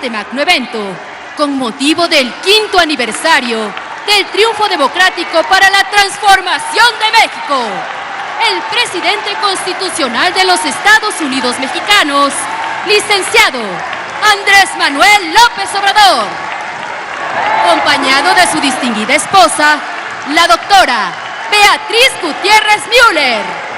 este magno evento, con motivo del 5º aniversario del triunfo democrático para la transformación de México, el presidente constitucional de los Estados Unidos mexicanos, licenciado Andrés Manuel López Obrador, acompañado de su distinguida esposa, la doctora Beatriz Gutiérrez Müller.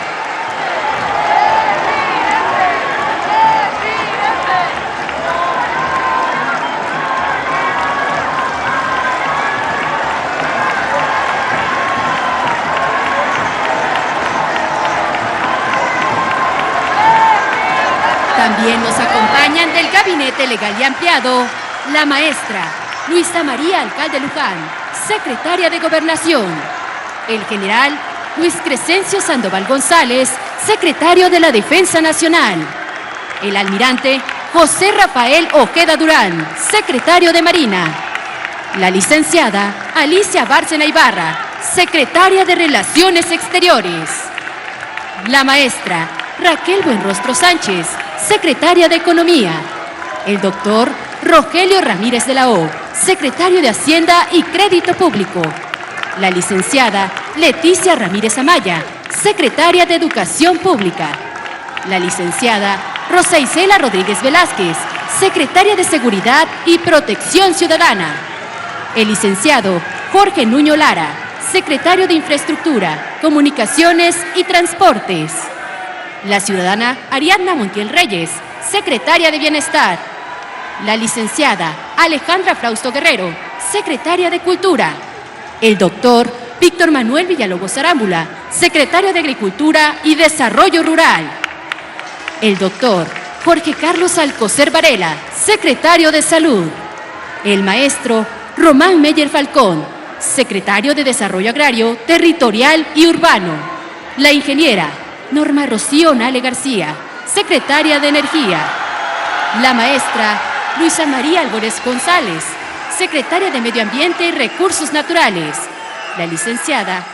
También nos acompañan del Gabinete Legal y Ampliado, la maestra Luisa María Alcalde Luján, secretaria de Gobernación, el general Luis Crescencio Sandoval González, secretario de la Defensa Nacional, el almirante José Rafael Ojeda Durán, secretario de Marina, la licenciada Alicia Bárcena Ibarra, secretaria de Relaciones Exteriores, la maestra Raquel Buenrostro Sánchez, secretaria de Economía, el doctor Rogelio Ramírez de la O, secretario de Hacienda y Crédito Público, la licenciada Leticia Ramírez Amaya, secretaria de Educación Pública, la licenciada Rosa Isela Rodríguez Velázquez, secretaria de Seguridad y Protección Ciudadana, el licenciado Jorge Nuño Lara, secretario de Infraestructura, Comunicaciones y Transportes, la ciudadana Ariadna Montiel Reyes, secretaria de Bienestar, la licenciada Alejandra Frausto Guerrero, secretaria de Cultura, el doctor Víctor Manuel Villalobos Arámbula, secretario de Agricultura y Desarrollo Rural, el doctor Jorge Carlos Alcocer Varela, secretario de Salud, el maestro Román Meyer Falcón, secretario de Desarrollo Agrario, Territorial y Urbano, la ingeniera Norma Rocío Nale García, secretaria de Energía, la maestra Luisa María Álvarez González, secretaria de Medio Ambiente y Recursos Naturales, la licenciada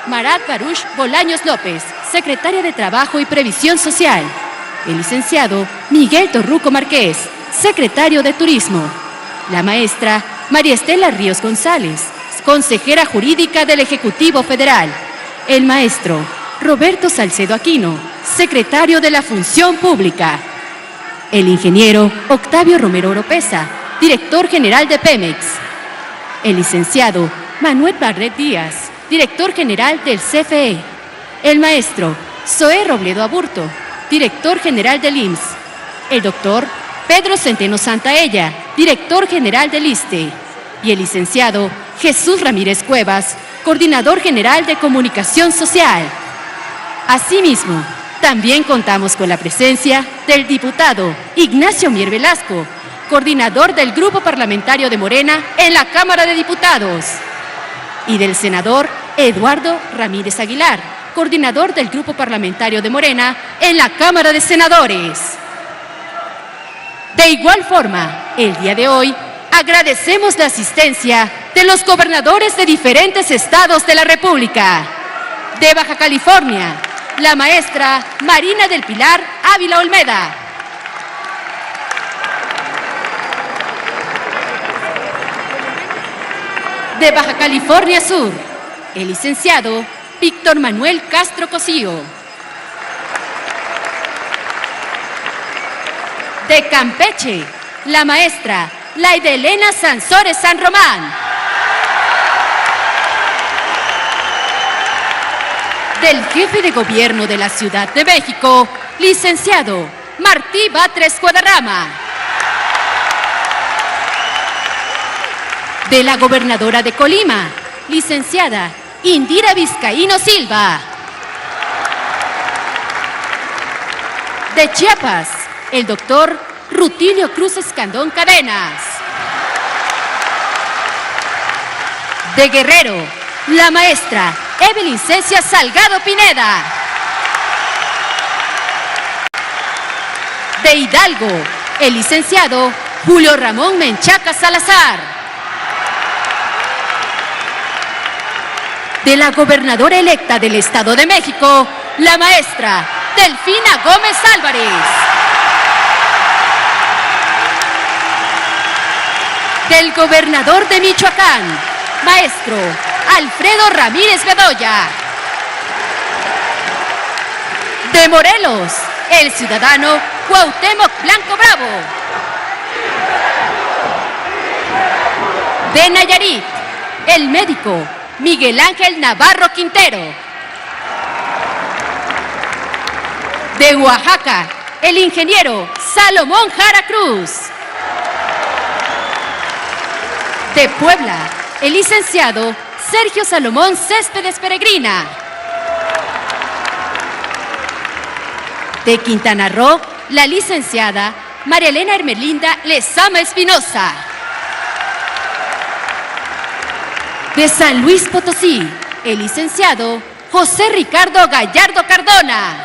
Marat Baruch Bolaños López, secretaria de Trabajo y Previsión Social, el licenciado Miguel Torruco Márquez, secretario de Turismo, la maestra María Estela Ríos González, consejera jurídica del Ejecutivo Federal, el maestro Roberto Salcedo Aquino, secretario de la Función Pública, el ingeniero Octavio Romero Oropesa, director general de Pemex, el licenciado Manuel Barret Díaz, director general del CFE, el maestro Zoé Robledo Aburto, director general del IMSS, el doctor Pedro Centeno Santaella, director general del ISSSTE, y el licenciado Jesús Ramírez Cuevas, coordinador general de Comunicación Social. Asimismo, también contamos con la presencia del diputado Ignacio Mier Velasco, coordinador del Grupo Parlamentario de Morena en la Cámara de Diputados, y del senador Eduardo Ramírez Aguilar, coordinador del Grupo Parlamentario de Morena en la Cámara de Senadores. De igual forma, el día de hoy, agradecemos la asistencia de los gobernadores de diferentes estados de la República. De Baja California, la maestra Marina del Pilar Ávila Olmeda. De Baja California Sur, el licenciado Víctor Manuel Castro Cosío. De Campeche, la maestra Laida Elena Sansores San Román. Del jefe de gobierno de la Ciudad de México, licenciado Martí Batres Guadarrama. De la gobernadora de Colima, licenciada Indira Vizcaíno Silva. De Chiapas, el doctor Rutilio Cruz Escandón Cadenas. De Guerrero, la maestra Evelyn Cecia Salgado Pineda. De Hidalgo, el licenciado Julio Ramón Menchaca Salazar. De la gobernadora electa del Estado de México, la maestra Delfina Gómez Álvarez. Del gobernador de Michoacán, maestro Alfredo Ramírez Bedoya. De Morelos, el ciudadano Cuauhtémoc Blanco Bravo. De Nayarit, el médico Miguel Ángel Navarro Quintero. De Oaxaca, el ingeniero Salomón Jara Cruz. De Puebla, el licenciado Sergio Salomón Céspedes Peregrina. De Quintana Roo, la licenciada María Elena Hermelinda Lezama Espinosa. De San Luis Potosí, el licenciado José Ricardo Gallardo Cardona.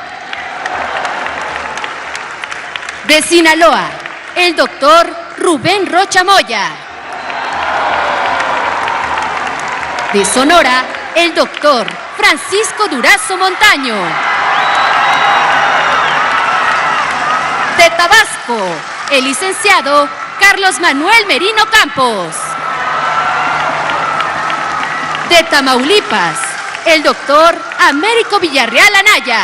De Sinaloa, el doctor Rubén Rocha Moya. De Sonora, el doctor Francisco Durazo Montaño. De Tabasco, el licenciado Carlos Manuel Merino Campos. De Tamaulipas, el doctor Américo Villarreal Anaya.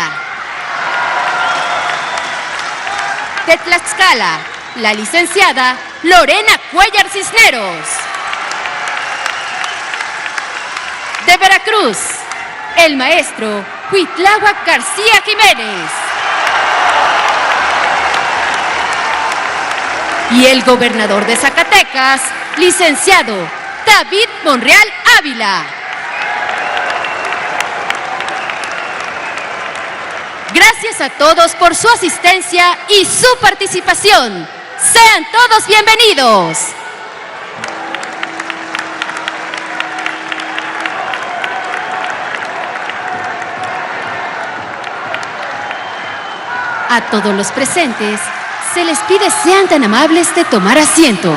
De Tlaxcala, la licenciada Lorena Cuellar Cisneros. De Veracruz, el maestro Cuitláhuac García Jiménez. Y el gobernador de Zacatecas, licenciado David Monreal Ávila. Gracias a todos por su asistencia y su participación. Sean todos bienvenidos. A todos los presentes, se les pide sean tan amables de tomar asiento.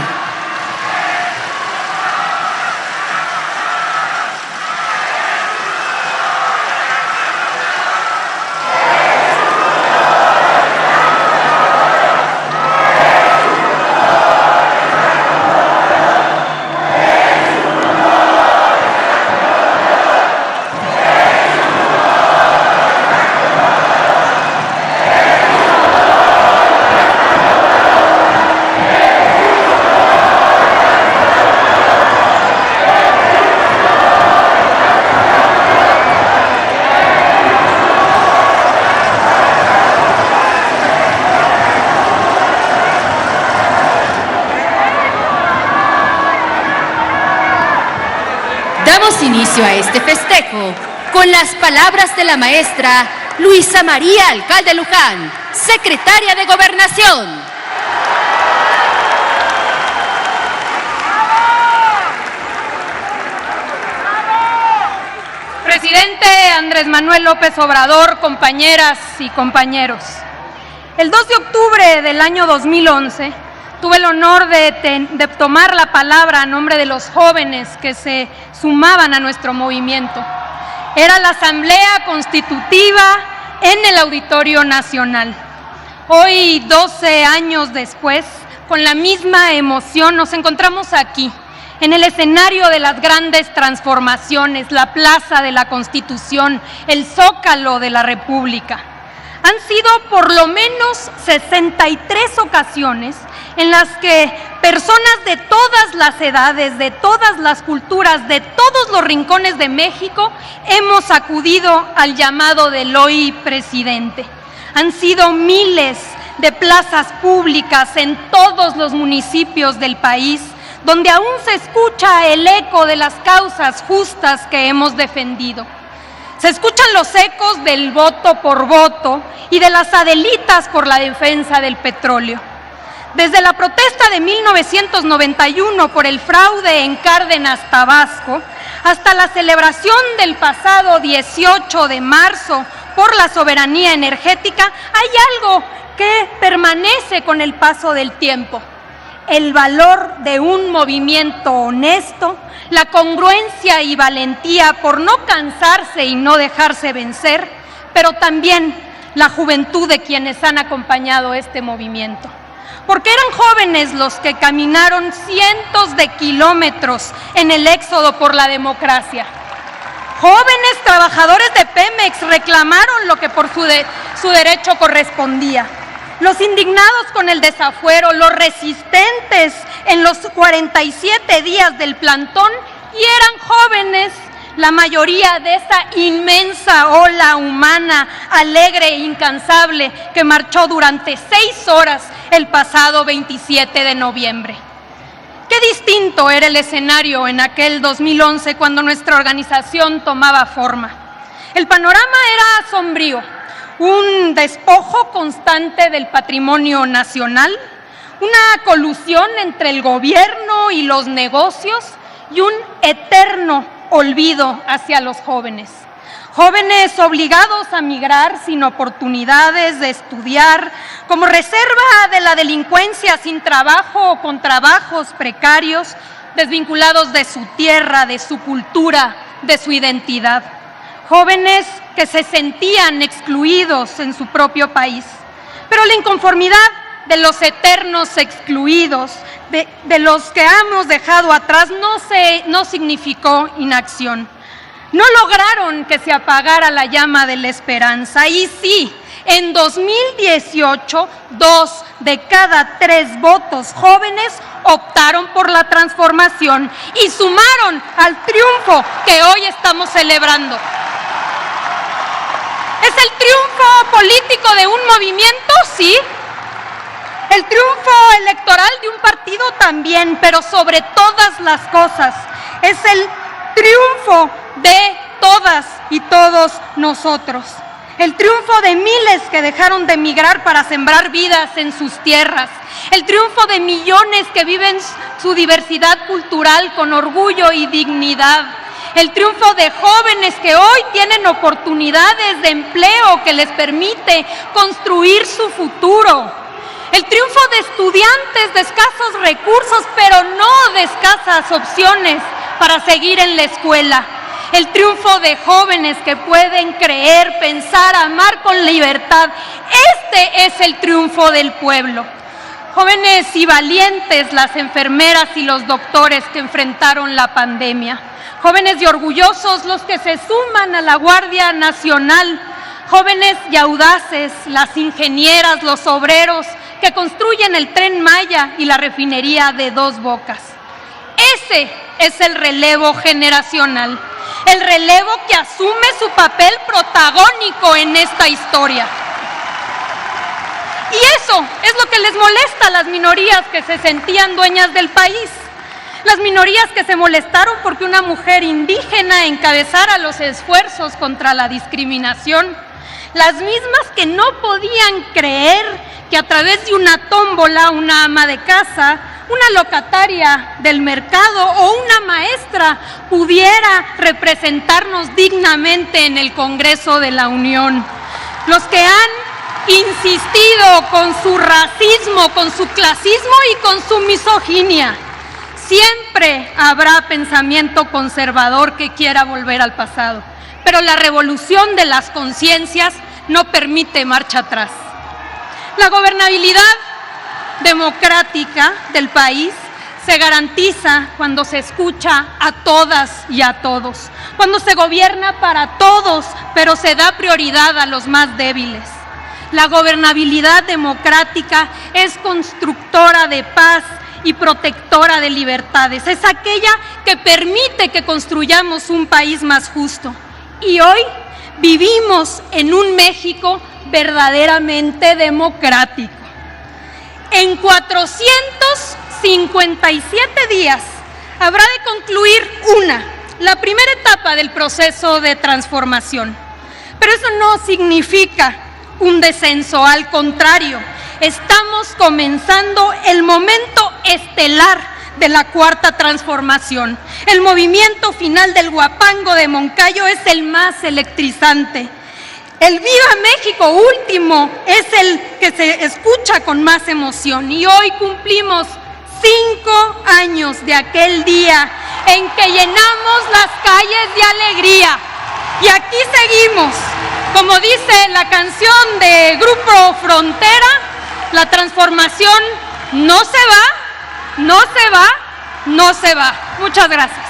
Damos inicio a este festejo con las palabras de la maestra Luisa María Alcalde Luján, secretaria de Gobernación. Presidente Andrés Manuel López Obrador, compañeras y compañeros. El 2 de octubre del año 2011, tuve el honor de tomar la palabra a nombre de los jóvenes que se sumaban a nuestro movimiento. Era la Asamblea Constitutiva en el Auditorio Nacional. Hoy, 12 años después, con la misma emoción, nos encontramos aquí, en el escenario de las grandes transformaciones, la Plaza de la Constitución, el Zócalo de la República. Han sido por lo menos 63 ocasiones en las que personas de todas las edades, de todas las culturas, de todos los rincones de México, hemos acudido al llamado del hoy presidente. Han sido miles de plazas públicas en todos los municipios del país, donde aún se escucha el eco de las causas justas que hemos defendido. Se escuchan los ecos del voto por voto y de las Adelitas por la defensa del petróleo. Desde la protesta de 1991 por el fraude en Cárdenas, Tabasco, hasta la celebración del pasado 18 de marzo por la soberanía energética, hay algo que permanece con el paso del tiempo: el valor de un movimiento honesto, la congruencia y valentía por no cansarse y no dejarse vencer, pero también la juventud de quienes han acompañado este movimiento. porque eran jóvenes los que caminaron cientos de kilómetros en el éxodo por la democracia. Jóvenes trabajadores de Pemex reclamaron lo que por su derecho correspondía. Los indignados con el desafuero, los resistentes en los 47 días del plantón, y eran jóvenes, la mayoría de esa inmensa ola humana, alegre e incansable, que marchó durante 6 horas el pasado 27 de noviembre. Qué distinto era el escenario en aquel 2011 cuando nuestra organización tomaba forma. El panorama era sombrío, un despojo constante del patrimonio nacional, una colusión entre el gobierno y los negocios y un eterno olvido hacia los jóvenes. Jóvenes obligados a migrar sin oportunidades de estudiar, como reserva de la delincuencia, sin trabajo o con trabajos precarios, desvinculados de su tierra, de su cultura, de su identidad. Jóvenes que se sentían excluidos en su propio país. Pero la inconformidad de los eternos excluidos, de los que hemos dejado atrás, no significó inacción. No lograron que se apagara la llama de la esperanza. Y sí, en 2018, 2 de cada 3 votos jóvenes optaron por la transformación y sumaron al triunfo que hoy estamos celebrando. ¿Es el triunfo político de un movimiento? Sí. El triunfo electoral de un partido también, pero sobre todas las cosas, es el triunfo de todas y todos nosotros. El triunfo de miles que dejaron de emigrar para sembrar vidas en sus tierras. El triunfo de millones que viven su diversidad cultural con orgullo y dignidad. El triunfo de jóvenes que hoy tienen oportunidades de empleo que les permite construir su futuro. El triunfo de estudiantes de escasos recursos, pero no de escasas opciones para seguir en la escuela. El triunfo de jóvenes que pueden creer, pensar, amar con libertad. Este es el triunfo del pueblo. Jóvenes y valientes las enfermeras y los doctores que enfrentaron la pandemia. Jóvenes y orgullosos los que se suman a la Guardia Nacional. Jóvenes y audaces las ingenieras, los obreros que construyen el Tren Maya y la refinería de Dos Bocas. Ese es el relevo generacional, el relevo que asume su papel protagónico en esta historia. Y eso es lo que les molesta a las minorías que se sentían dueñas del país. Las minorías que se molestaron porque una mujer indígena encabezara los esfuerzos contra la discriminación. Las mismas que no podían creer que a través de una tómbola, una ama de casa, una locataria del mercado o una maestra pudiera representarnos dignamente en el Congreso de la Unión. Los que han insistido con su racismo, con su clasismo y con su misoginia. Siempre habrá pensamiento conservador que quiera volver al pasado, pero la revolución de las conciencias no permite marcha atrás. La gobernabilidad democrática del país se garantiza cuando se escucha a todas y a todos, cuando se gobierna para todos, pero se da prioridad a los más débiles. La gobernabilidad democrática es constructora de paz y protectora de libertades. Es aquella que permite que construyamos un país más justo. Y hoy vivimos en un México verdaderamente democrático. En 457 días habrá de concluir la primera etapa del proceso de transformación. Pero eso no significa un descenso, al contrario, estamos comenzando el momento estelar de la cuarta transformación. El movimiento final del Huapango de Moncayo es el más electrizante. El Viva México último es el que se escucha con más emoción. Y hoy cumplimos 5 años de aquel día en que llenamos las calles de alegría. Y aquí seguimos, como dice la canción de Grupo Frontera, la transformación no se va, no se va, no se va. Muchas gracias.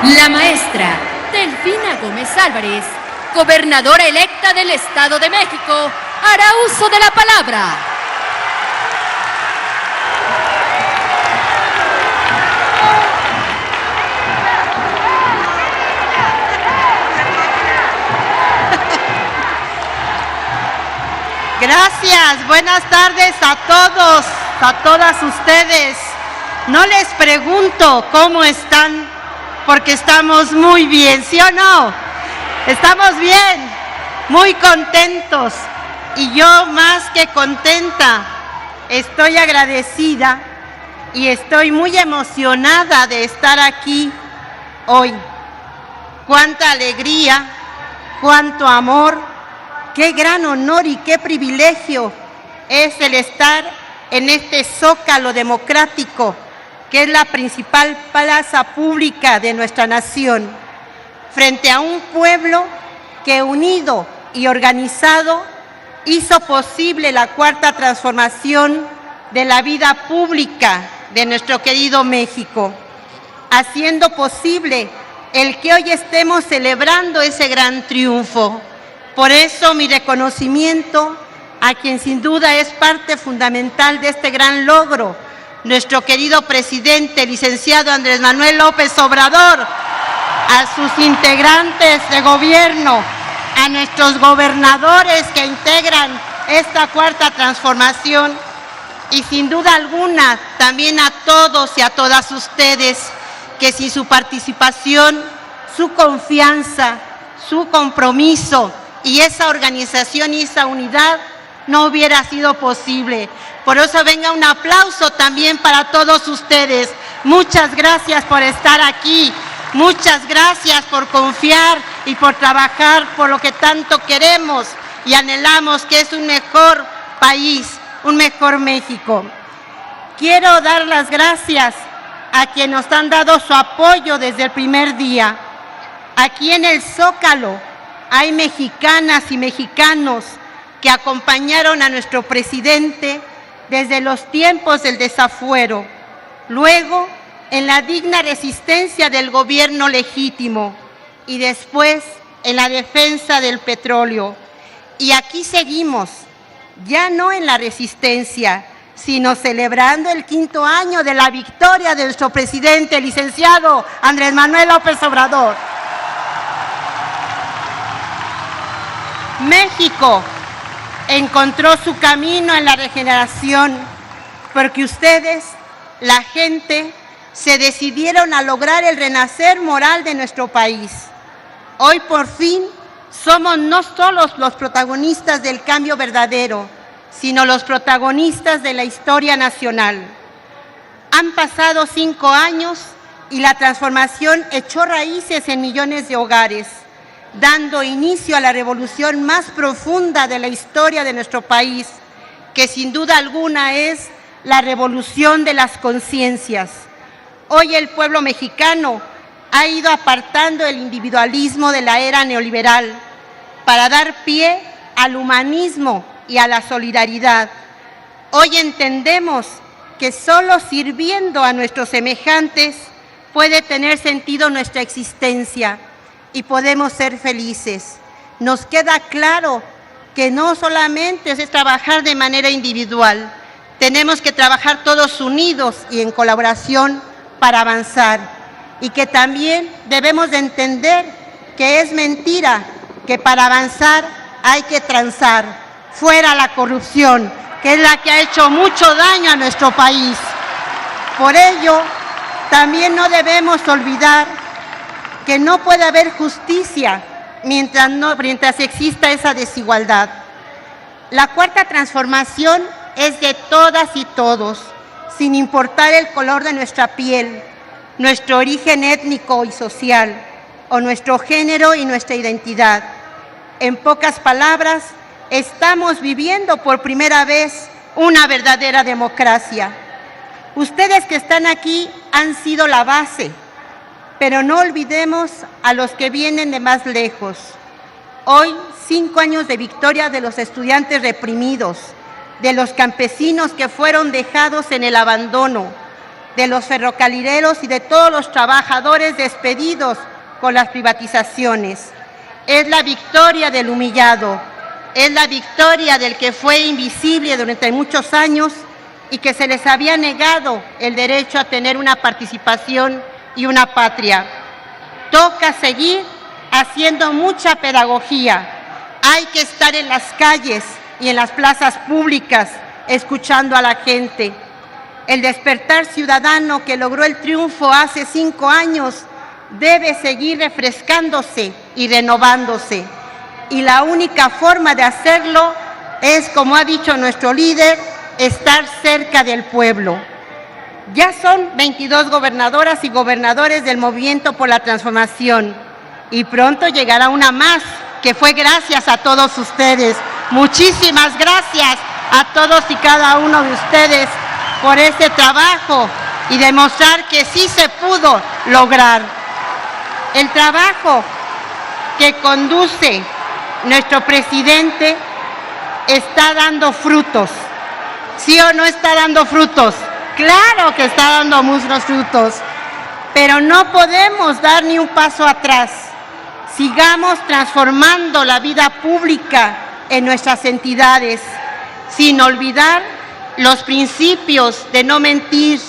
La maestra Delfina Gómez Álvarez, gobernadora electa del Estado de México, hará uso de la palabra. Gracias, buenas tardes a todos, a todas ustedes. No les pregunto cómo están, porque estamos muy bien, ¿sí o no? Estamos bien, muy contentos. Y yo más que contenta, estoy agradecida y estoy muy emocionada de estar aquí hoy. Cuánta alegría, cuánto amor, qué gran honor y qué privilegio es el estar en este zócalo democrático, que es la principal plaza pública de nuestra nación, frente a un pueblo que unido y organizado hizo posible la cuarta transformación de la vida pública de nuestro querido México, haciendo posible el que hoy estemos celebrando ese gran triunfo. Por eso mi reconocimiento a quien sin duda es parte fundamental de este gran logro, nuestro querido presidente, licenciado Andrés Manuel López Obrador, a sus integrantes de gobierno, a nuestros gobernadores que integran esta cuarta transformación y sin duda alguna también a todos y a todas ustedes que sin su participación, su confianza, su compromiso y esa organización y esa unidad no hubiera sido posible. Por eso venga un aplauso también para todos ustedes. Muchas gracias por estar aquí, muchas gracias por confiar y por trabajar por lo que tanto queremos y anhelamos, que es un mejor país, un mejor México. Quiero dar las gracias a quienes nos han dado su apoyo desde el primer día. Aquí en el Zócalo hay mexicanas y mexicanos que acompañaron a nuestro presidente desde los tiempos del desafuero, luego en la digna resistencia del gobierno legítimo y después en la defensa del petróleo. Y aquí seguimos, ya no en la resistencia, sino celebrando el 5º año de la victoria de nuestro presidente, el licenciado Andrés Manuel López Obrador. México encontró su camino en la regeneración, porque ustedes, la gente, se decidieron a lograr el renacer moral de nuestro país. Hoy por fin somos no solo los protagonistas del cambio verdadero, sino los protagonistas de la historia nacional. Han pasado 5 años y la transformación echó raíces en millones de hogares, dando inicio a la revolución más profunda de la historia de nuestro país, que sin duda alguna es la revolución de las conciencias. Hoy el pueblo mexicano ha ido apartando el individualismo de la era neoliberal para dar pie al humanismo y a la solidaridad. Hoy entendemos que solo sirviendo a nuestros semejantes puede tener sentido nuestra existencia y podemos ser felices. Nos queda claro que no solamente es trabajar de manera individual, tenemos que trabajar todos unidos y en colaboración para avanzar, y que también debemos de entender que es mentira que para avanzar hay que transar, fuera la corrupción, que es la que ha hecho mucho daño a nuestro país. Por ello, también no debemos olvidar que no puede haber justicia mientras exista esa desigualdad. La cuarta transformación es de todas y todos, sin importar el color de nuestra piel. nuestro origen étnico y social, o nuestro género y nuestra identidad. En pocas palabras, estamos viviendo por primera vez una verdadera democracia. Ustedes que están aquí han sido la base, pero no olvidemos a los que vienen de más lejos. Hoy, 5 años de victoria de los estudiantes reprimidos, de los campesinos que fueron dejados en el abandono, de los ferrocarrileros y de todos los trabajadores despedidos con las privatizaciones. Es la victoria del humillado, es la victoria del que fue invisible durante muchos años y que se les había negado el derecho a tener una participación y una patria. Toca seguir haciendo mucha pedagogía. Hay que estar en las calles y en las plazas públicas escuchando a la gente. El despertar ciudadano que logró el triunfo hace 5 años debe seguir refrescándose y renovándose. Y la única forma de hacerlo es, como ha dicho nuestro líder, estar cerca del pueblo. Ya son 22 gobernadoras y gobernadores del Movimiento por la Transformación y pronto llegará una más, que fue gracias a todos ustedes. Muchísimas gracias a todos y cada uno de ustedes por este trabajo y demostrar que sí se pudo lograr. El trabajo que conduce nuestro presidente está dando frutos. ¿Sí o no está dando frutos? Claro que está dando muchos frutos, pero no podemos dar ni un paso atrás. Sigamos transformando la vida pública en nuestras entidades, sin olvidar los principios de no mentir,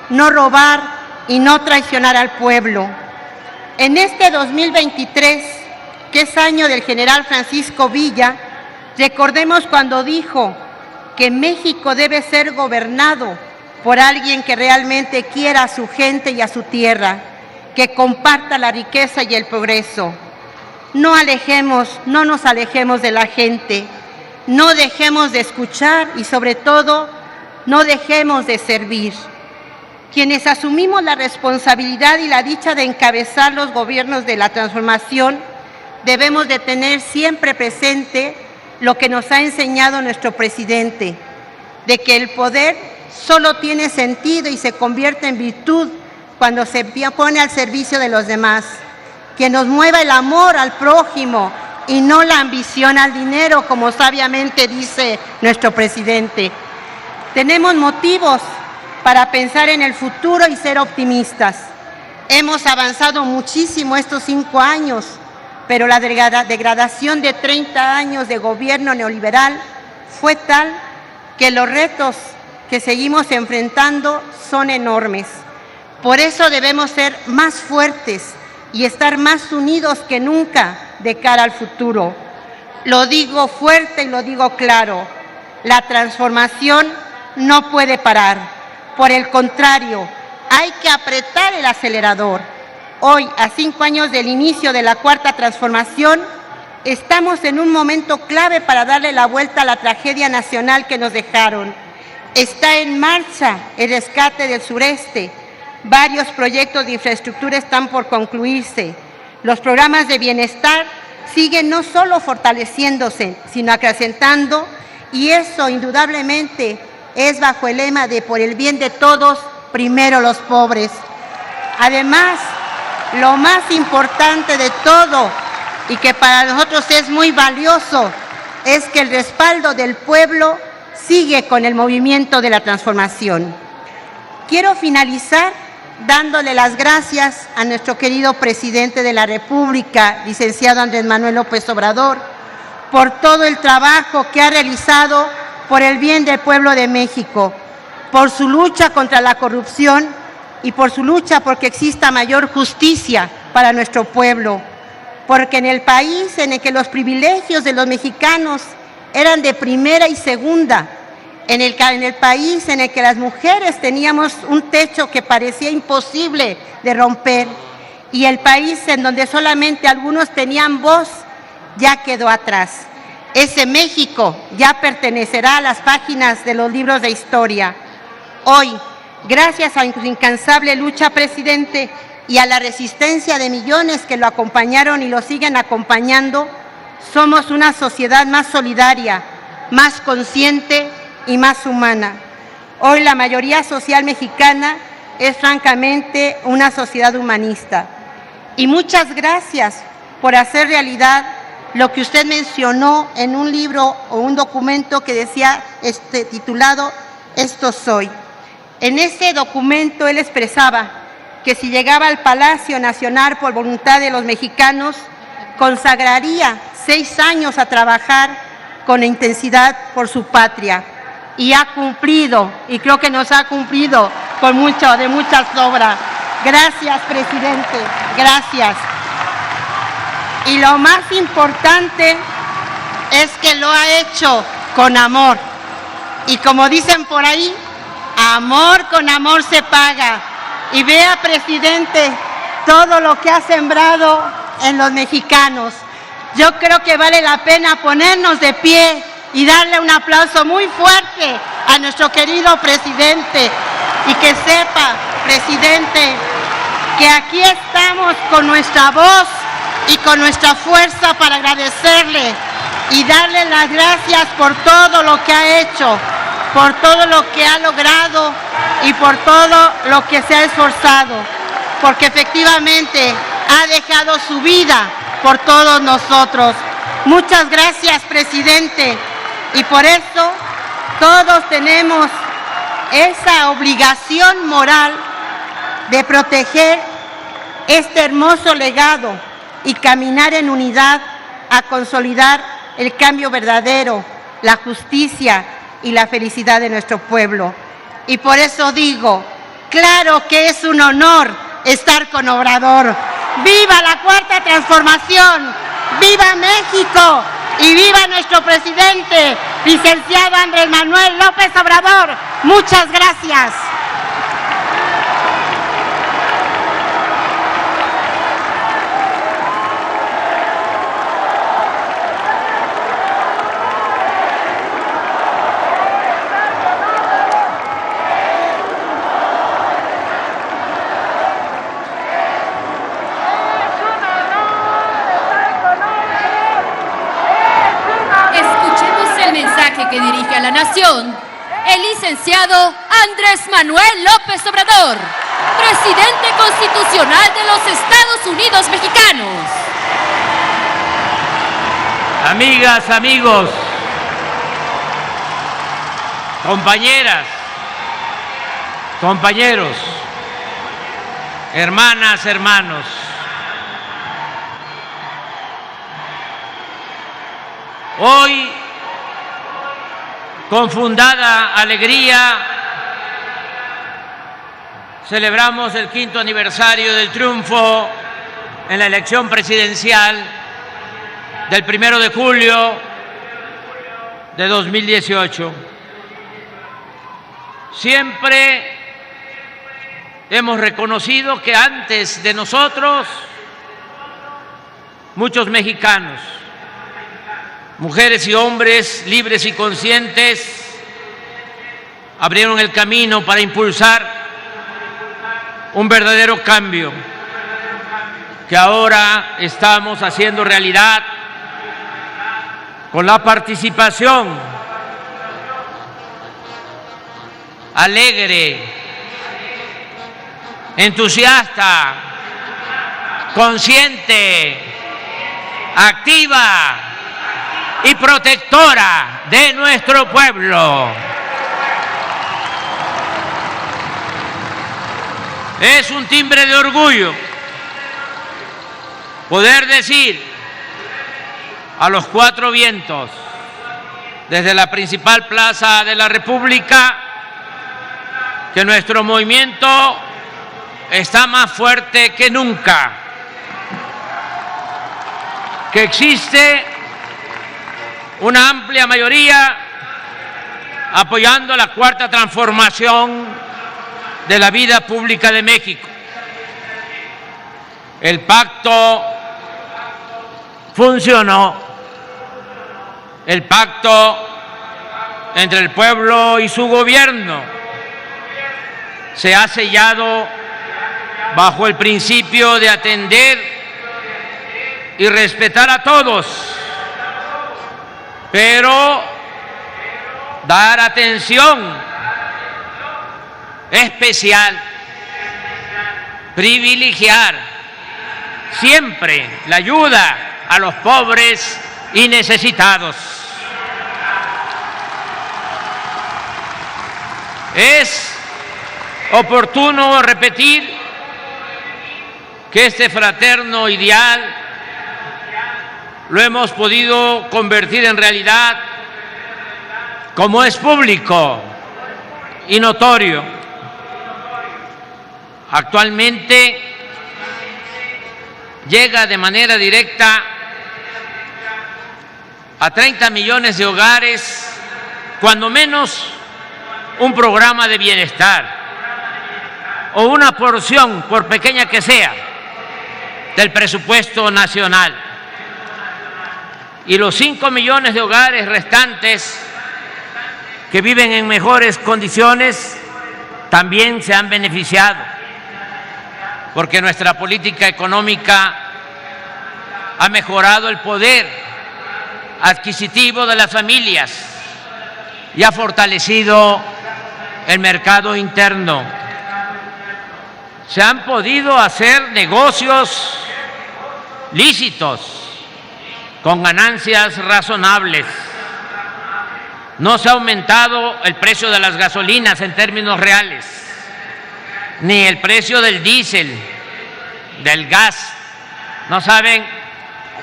no robar y no traicionar al pueblo. En este 2023, que es año del general Francisco Villa, recordemos cuando dijo que México debe ser gobernado por alguien que realmente quiera a su gente y a su tierra, que comparta la riqueza y el progreso. No nos alejemos de la gente, no dejemos de escuchar y sobre todo no dejemos de servir. Quienes asumimos la responsabilidad y la dicha de encabezar los gobiernos de la transformación, debemos de tener siempre presente lo que nos ha enseñado nuestro presidente, de que el poder solo tiene sentido y se convierte en virtud cuando se pone al servicio de los demás. Que nos mueva el amor al prójimo y no la ambición al dinero, como sabiamente dice nuestro presidente. Tenemos motivos para pensar en el futuro y ser optimistas. Hemos avanzado muchísimo estos 5 años, pero la degradación de 30 años de gobierno neoliberal fue tal que los retos que seguimos enfrentando son enormes. Por eso debemos ser más fuertes y estar más unidos que nunca de cara al futuro. Lo digo fuerte y lo digo claro, la transformación no puede parar. Por el contrario, hay que apretar el acelerador. Hoy, a 5 años del inicio de la cuarta transformación, estamos en un momento clave para darle la vuelta a la tragedia nacional que nos dejaron. Está en marcha el rescate del sureste. Varios proyectos de infraestructura están por concluirse. Los programas de bienestar siguen no solo fortaleciéndose, sino acrecentando, y eso indudablemente es bajo el lema de por el bien de todos, primero los pobres. Además, lo más importante de todo, y que para nosotros es muy valioso, es que el respaldo del pueblo sigue con el movimiento de la transformación. Quiero finalizar dándole las gracias a nuestro querido presidente de la República, licenciado Andrés Manuel López Obrador, por todo el trabajo que ha realizado por el bien del pueblo de México, por su lucha contra la corrupción y por su lucha porque exista mayor justicia para nuestro pueblo, porque en el país en el que los privilegios de los mexicanos eran de primera y segunda, en el país en el que las mujeres teníamos un techo que parecía imposible de romper, y el país en donde solamente algunos tenían voz, ya quedó atrás. Ese México ya pertenecerá a las páginas de los libros de historia. Hoy, Gracias a su incansable lucha, presidente, y a la resistencia de millones que lo acompañaron y lo siguen acompañando, somos una sociedad más solidaria, más consciente y más humana. Hoy la mayoría social mexicana es francamente una sociedad humanista. Y muchas gracias por hacer realidad lo que usted mencionó en un libro o un documento que decía titulado Esto soy. En ese documento él expresaba que si llegaba al Palacio Nacional por voluntad de los mexicanos, consagraría 6 años a trabajar con intensidad por su patria. Y ha cumplido, y creo que nos ha cumplido con muchas obras. Gracias, presidente, gracias. Y lo más importante es que lo ha hecho con amor. Y como dicen por ahí, amor con amor se paga. Y vea, presidente, todo lo que ha sembrado en los mexicanos. Yo creo que vale la pena ponernos de pie y darle un aplauso muy fuerte a nuestro querido presidente. Y que sepa, presidente, que aquí estamos con nuestra voz y con nuestra fuerza para agradecerle y darle las gracias por todo lo que ha hecho, por todo lo que ha logrado y por todo lo que se ha esforzado, porque efectivamente ha dejado su vida por todos nosotros. Muchas gracias, presidente, y por eso todos tenemos esa obligación moral de proteger este hermoso legado y caminar en unidad a consolidar el cambio verdadero, la justicia y la felicidad de nuestro pueblo. Y por eso digo, claro que es un honor estar con Obrador. ¡Viva la Cuarta Transformación! ¡Viva México! ¡Y viva nuestro presidente, licenciado Andrés Manuel López Obrador! ¡Muchas gracias! Que dirige a la nación, el licenciado Andrés Manuel López Obrador, presidente constitucional de los Estados Unidos mexicanos. Amigas, amigos, compañeras, compañeros, hermanas, hermanos, hoy, con fundada alegría, celebramos el 5º aniversario del triunfo en la elección presidencial del 1 de julio de 2018. Siempre hemos reconocido que antes de nosotros, muchos mexicanos, mujeres y hombres libres y conscientes, abrieron el camino para impulsar un verdadero cambio que ahora estamos haciendo realidad con la participación alegre, entusiasta, consciente, activa y protectora de nuestro pueblo. Es un timbre de orgullo poder decir a los 4 vientos, desde la principal plaza de la República, que nuestro movimiento está más fuerte que nunca, que existe una amplia mayoría apoyando la Cuarta Transformación de la vida pública de México. El pacto funcionó, el pacto entre el pueblo y su gobierno se ha sellado bajo el principio de atender y respetar a todos, pero dar atención especial, privilegiar siempre la ayuda a los pobres y necesitados. Es oportuno repetir que este fraterno ideal lo hemos podido convertir en realidad, como es público y notorio. Actualmente llega de manera directa a 30 millones de hogares, cuando menos un programa de bienestar o una porción, por pequeña que sea, del presupuesto nacional. Y los 5 millones de hogares restantes que viven en mejores condiciones también se han beneficiado, porque nuestra política económica ha mejorado el poder adquisitivo de las familias y ha fortalecido el mercado interno. Se han podido hacer negocios lícitos con ganancias razonables. No se ha aumentado el precio de las gasolinas en términos reales, ni el precio del diésel, del gas. No saben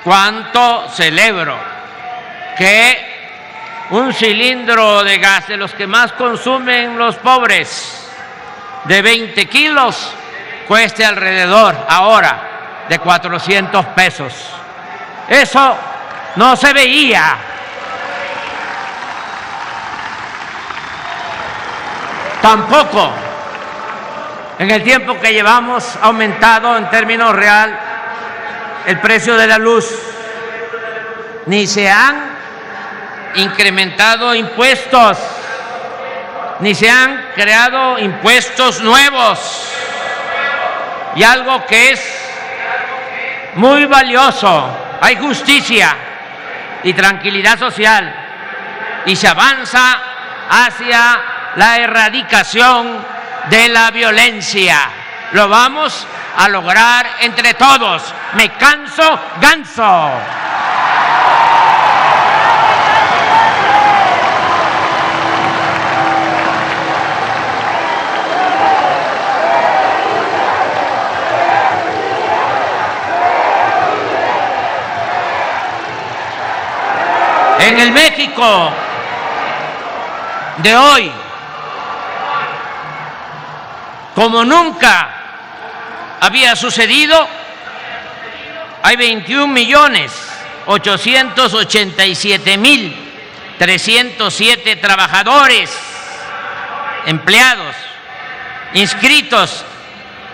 cuánto celebro que un cilindro de gas, de los que más consumen los pobres, de 20 kilos, cueste alrededor ahora de 400 pesos. Eso no se veía. Tampoco en el tiempo que llevamos ha aumentado en términos real el precio de la luz, ni se han incrementado impuestos, ni se han creado impuestos nuevos. Y algo que es muy valioso, hay justicia y tranquilidad social y se avanza hacia la erradicación de la violencia. Lo vamos a lograr entre todos. Me canso, ganso. En el México de hoy, como nunca había sucedido, hay 21.887.307 trabajadores, empleados, inscritos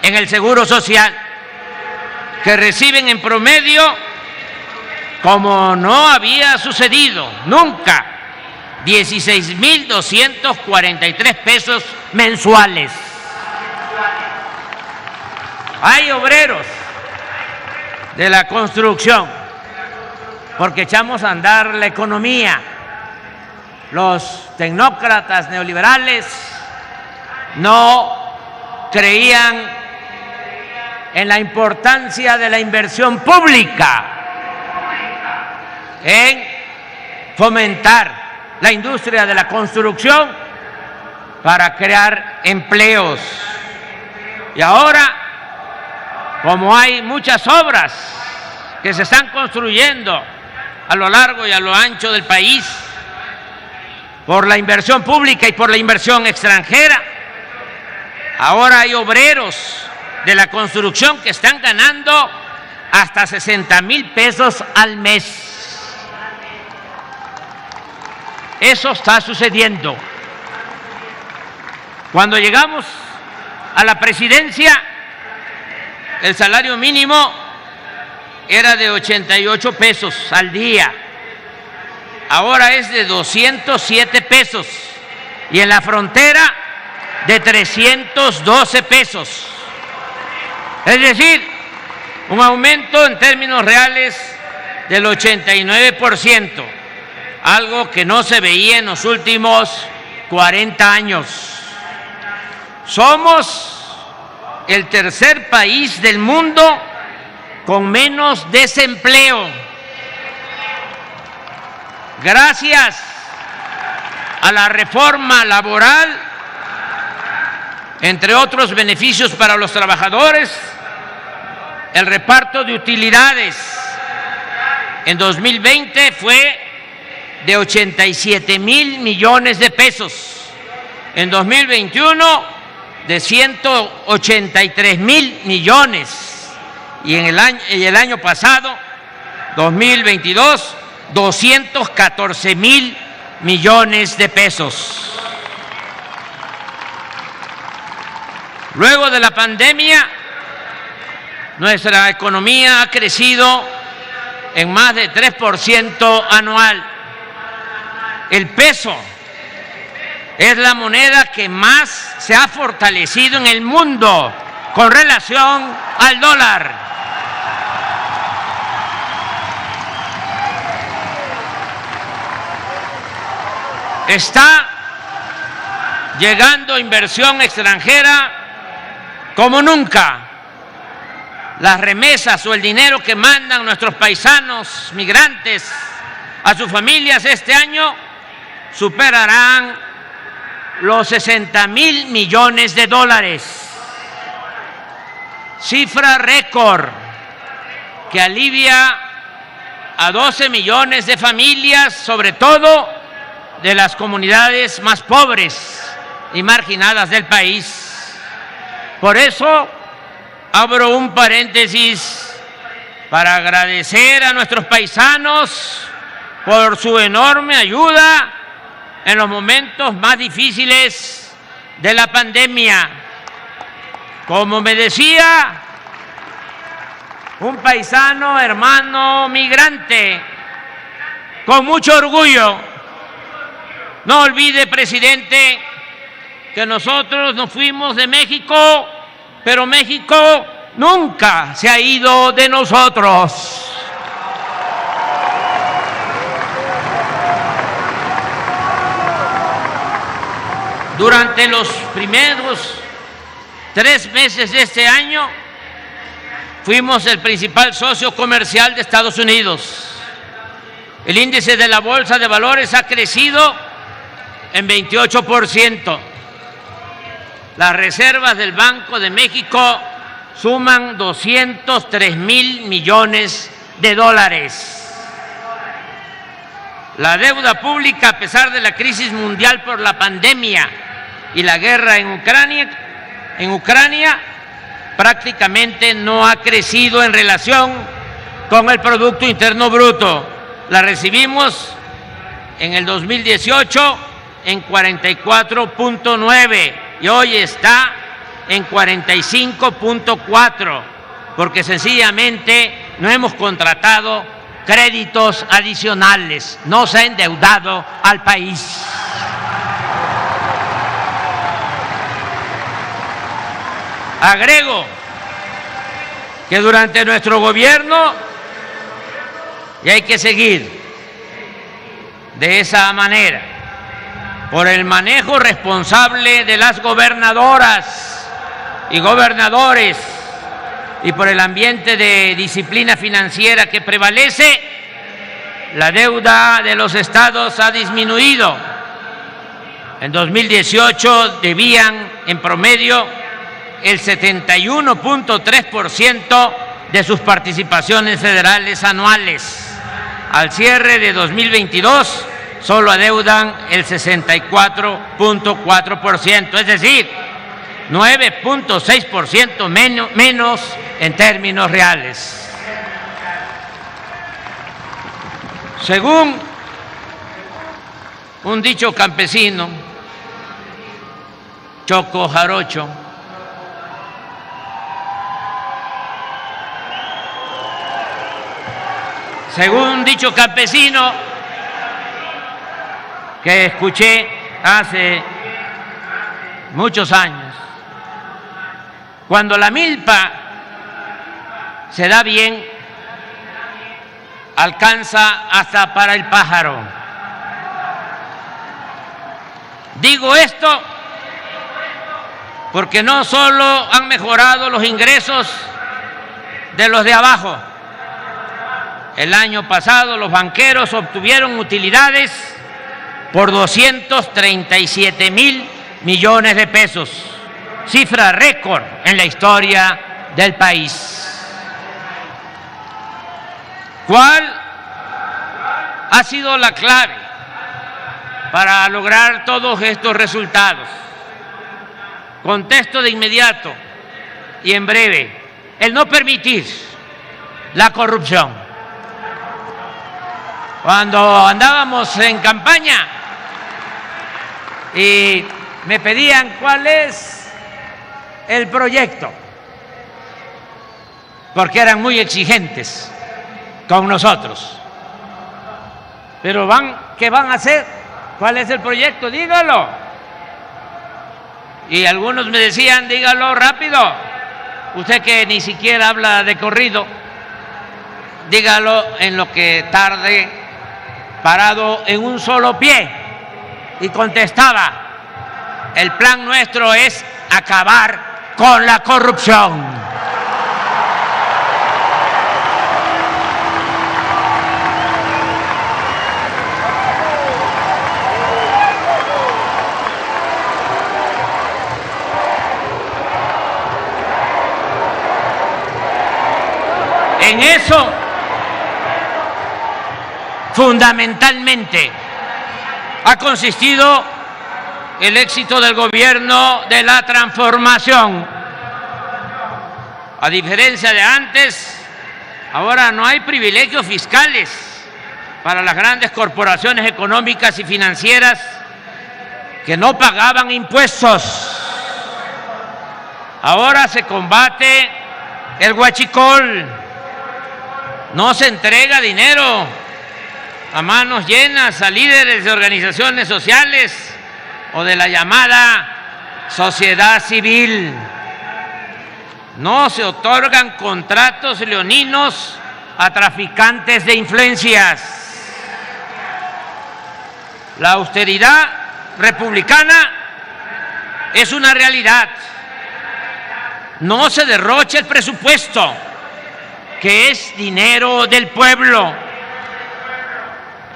en el Seguro Social, que reciben en promedio, como no había sucedido nunca, 16.243 pesos mensuales. Hay obreros de la construcción, porque echamos a andar la economía. Los tecnócratas neoliberales no creían en la importancia de la inversión pública, en fomentar la industria de la construcción para crear empleos. Y ahora, como hay muchas obras que se están construyendo a lo largo y a lo ancho del país por la inversión pública y por la inversión extranjera, ahora hay obreros de la construcción que están ganando hasta 60,000 pesos al mes. Eso está sucediendo. Cuando llegamos a la presidencia, el salario mínimo era de 88 pesos al día. Ahora es de 207 pesos. Y en la frontera de 312 pesos. Es decir, un aumento en términos reales del 89%, algo que no se veía en los últimos 40 años. Somos el tercer país del mundo con menos desempleo. Gracias a la reforma laboral, entre otros beneficios para los trabajadores, el reparto de utilidades en 2020 fue de 87,000 millones de pesos, en 2021 de 183,000 millones y en el año pasado, 2022, 214,000 millones de pesos. Luego de la pandemia, nuestra economía ha crecido en más de 3% anual. El peso es la moneda que más se ha fortalecido en el mundo con relación al dólar. Está llegando inversión extranjera como nunca. Las remesas o el dinero que mandan nuestros paisanos migrantes a sus familias este año superarán los 60,000 millones de dólares. Cifra récord que alivia a 12 millones de familias, sobre todo de las comunidades más pobres y marginadas del país. Por eso, abro un paréntesis para agradecer a nuestros paisanos por su enorme ayuda en los momentos más difíciles de la pandemia. Como me decía un paisano, hermano migrante, con mucho orgullo: no olvide, presidente, que nosotros nos fuimos de México, pero México nunca se ha ido de nosotros. Durante los primeros 3 meses de este año, fuimos el principal socio comercial de Estados Unidos. El índice de la Bolsa de Valores ha crecido en 28%. Las reservas del Banco de México suman 203,000 millones de dólares. La deuda pública, a pesar de la crisis mundial por la pandemia y la guerra en Ucrania, prácticamente no ha crecido en relación con el Producto Interno Bruto. La recibimos en el 2018 en 44.9 y hoy está en 45.4, porque sencillamente no hemos contratado créditos adicionales, no se ha endeudado al país. Agrego que durante nuestro gobierno, y hay que seguir de esa manera, por el manejo responsable de las gobernadoras y gobernadores y por el ambiente de disciplina financiera que prevalece, la deuda de los estados ha disminuido. En 2018 debían en promedio el 71.3% de sus participaciones federales anuales. Al cierre de 2022 solo adeudan el 64.4%, es decir, 9.6% menos en términos reales. Según un dicho campesino, choco jarocho, según un dicho campesino que escuché hace muchos años. Cuando la milpa se da bien, alcanza hasta para el pájaro. Digo esto porque no solo han mejorado los ingresos de los de abajo. El año pasado los banqueros obtuvieron utilidades por 237,000 millones de pesos, cifra récord en la historia del país. ¿Cuál ha sido la clave para lograr todos estos resultados? Contesto de inmediato y en breve: el no permitir la corrupción. Cuando andábamos en campaña y me pedían cuál es el proyecto, porque eran muy exigentes con nosotros. Pero ¿qué van a hacer? ¿Cuál es el proyecto? Dígalo. Y algunos me decían, dígalo rápido. Usted que ni siquiera habla de corrido, dígalo en lo que tarde, parado en un solo pie. Y contestaba: el plan nuestro es acabar con la corrupción. En eso, fundamentalmente, ha consistido el éxito del gobierno de la transformación. A diferencia de antes, ahora no hay privilegios fiscales para las grandes corporaciones económicas y financieras que no pagaban impuestos. Ahora se combate el huachicol. No se entrega dinero a manos llenas a líderes de organizaciones sociales o de la llamada sociedad civil. No se otorgan contratos leoninos a traficantes de influencias. La austeridad republicana es una realidad. No se derrocha el presupuesto, que es dinero del pueblo.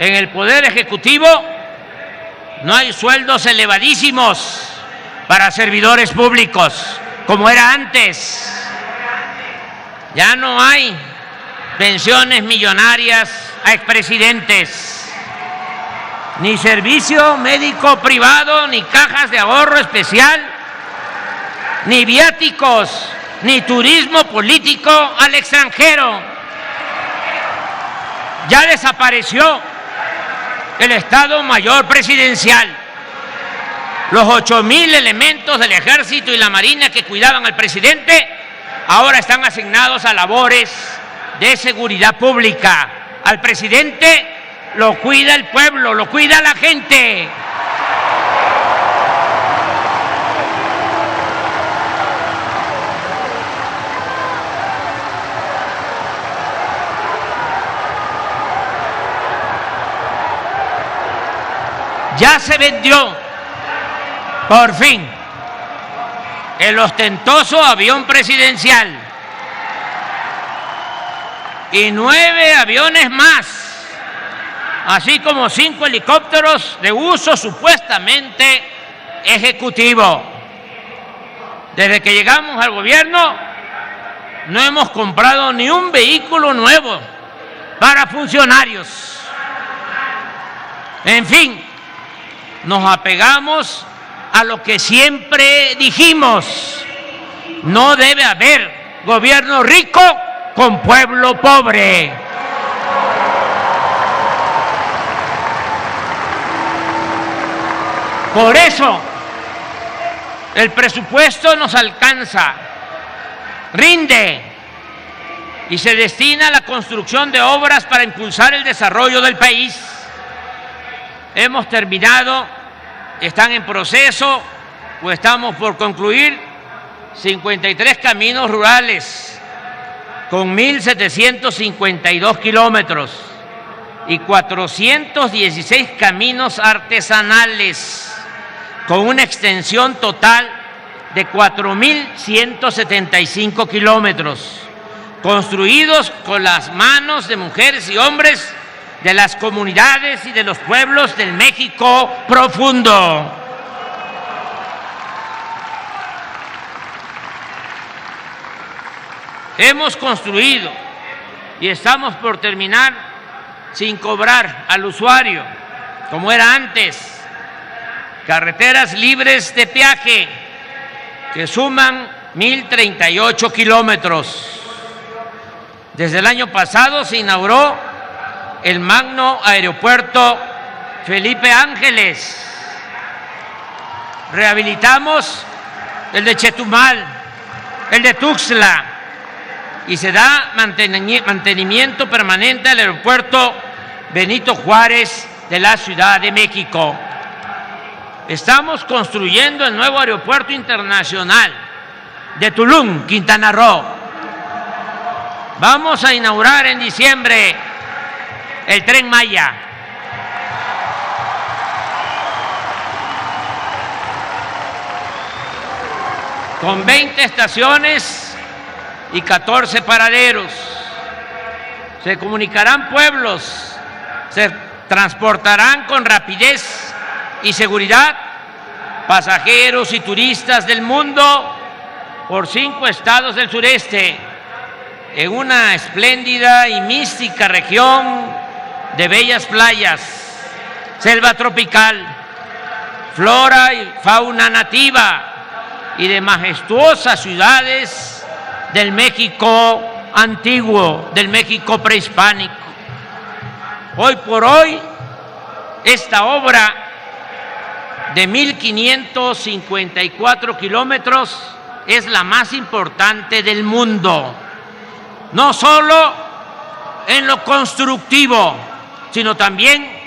En el Poder Ejecutivo no hay sueldos elevadísimos para servidores públicos, como era antes. Ya no hay pensiones millonarias a expresidentes, ni servicio médico privado, ni cajas de ahorro especial, ni viáticos, ni turismo político al extranjero. Ya desapareció el Estado Mayor Presidencial. Los 8,000 elementos del Ejército y la Marina que cuidaban al presidente ahora están asignados a labores de seguridad pública. Al presidente lo cuida el pueblo, lo cuida la gente. Ya se vendió, por fin, el ostentoso avión presidencial y 9 aviones más, así como 5 helicópteros de uso supuestamente ejecutivo. Desde que llegamos al gobierno no hemos comprado ni un vehículo nuevo para funcionarios. En fin, nos apegamos a lo que siempre dijimos: no debe haber gobierno rico con pueblo pobre. Por eso, el presupuesto nos alcanza, rinde y se destina a la construcción de obras para impulsar el desarrollo del país. Hemos terminado, están en proceso o estamos por concluir 53 caminos rurales con 1.752 kilómetros y 416 caminos artesanales con una extensión total de 4.175 kilómetros, construidos con las manos de mujeres y hombres de las comunidades y de los pueblos del México profundo. Hemos construido y estamos por terminar sin cobrar al usuario, como era antes, carreteras libres de peaje que suman 1.038 kilómetros. Desde el año pasado se inauguró el magno aeropuerto Felipe Ángeles. Rehabilitamos el de Chetumal, el de Tuxtla, y se da mantenimiento permanente al aeropuerto Benito Juárez de la Ciudad de México. Estamos construyendo el nuevo aeropuerto internacional de Tulum, Quintana Roo. Vamos a inaugurar en diciembre el Tren Maya. Con 20 estaciones y 14 paraderos. Se comunicarán pueblos, se transportarán con rapidez y seguridad pasajeros y turistas del mundo por 5 estados del sureste, en una espléndida y mística región de bellas playas, selva tropical, flora y fauna nativa y de majestuosas ciudades del México antiguo, del México prehispánico. Hoy por hoy, esta obra de 1.554 kilómetros es la más importante del mundo, no solo en lo constructivo, sino también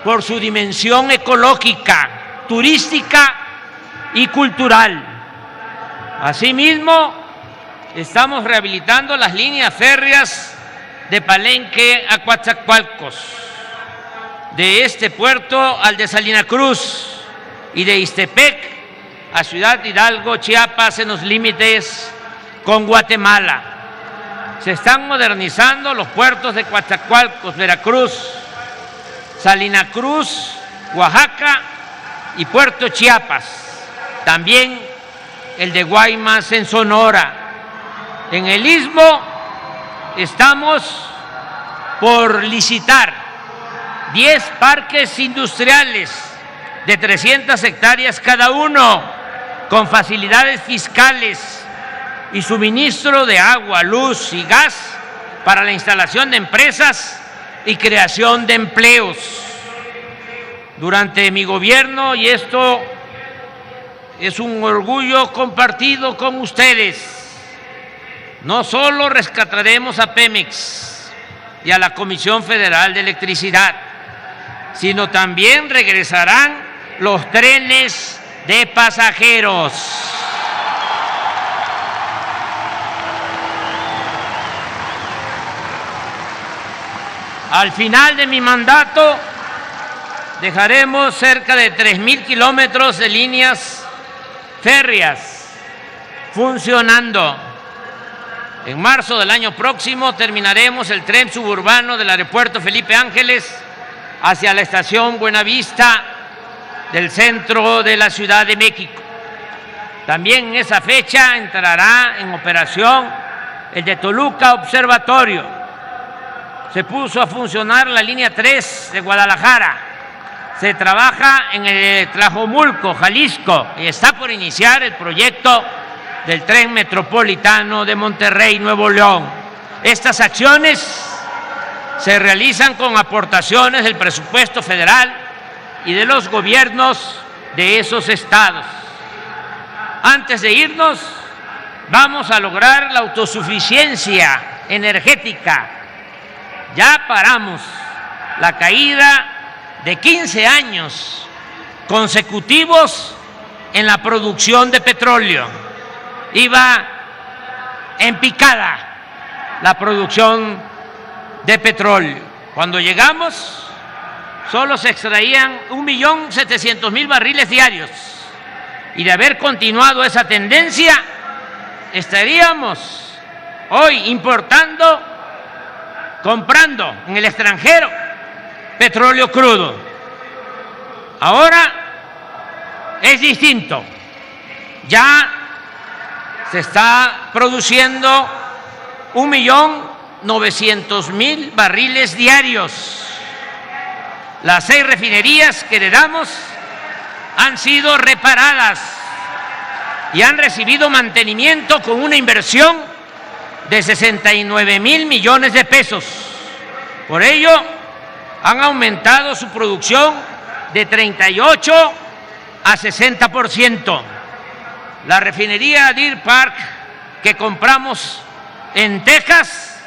por su dimensión ecológica, turística y cultural. Asimismo, estamos rehabilitando las líneas férreas de Palenque a Coatzacoalcos, de este puerto al de Salina Cruz y de Ixtepec a Ciudad Hidalgo, Chiapas, en los límites con Guatemala. Se están modernizando los puertos de Coatzacoalcos, Veracruz, Salina Cruz, Oaxaca y Puerto Chiapas. También el de Guaymas en Sonora. En el Istmo estamos por licitar 10 parques industriales de 300 hectáreas cada uno, con facilidades fiscales y suministro de agua, luz y gas para la instalación de empresas y creación de empleos. Durante mi gobierno, y esto es un orgullo compartido con ustedes, no solo rescataremos a Pemex y a la Comisión Federal de Electricidad, sino también regresarán los trenes de pasajeros. Al final de mi mandato, dejaremos cerca de 3.000 kilómetros de líneas férreas funcionando. En marzo del año próximo terminaremos el tren suburbano del aeropuerto Felipe Ángeles hacia la estación Buenavista del centro de la Ciudad de México. También en esa fecha entrará en operación el de Toluca Observatorio. Se puso a funcionar la línea 3 de Guadalajara. Se trabaja en el de Tlajomulco, Jalisco, y está por iniciar el proyecto del tren metropolitano de Monterrey, Nuevo León. Estas acciones se realizan con aportaciones del presupuesto federal y de los gobiernos de esos estados. Antes de irnos, vamos a lograr la autosuficiencia energética. Ya paramos la caída de 15 años consecutivos en la producción de petróleo. Iba en picada la producción de petróleo. Cuando llegamos, solo se extraían 1.700.000 barriles diarios. Y de haber continuado esa tendencia, estaríamos hoy importando, comprando en el extranjero petróleo crudo. Ahora es distinto. Ya se está produciendo 1.900.000 barriles diarios. Las 6 refinerías que heredamos han sido reparadas y han recibido mantenimiento con una inversión de 69.000 millones de pesos. Por ello, han aumentado su producción de 38 a 60%. La refinería Deer Park que compramos en Texas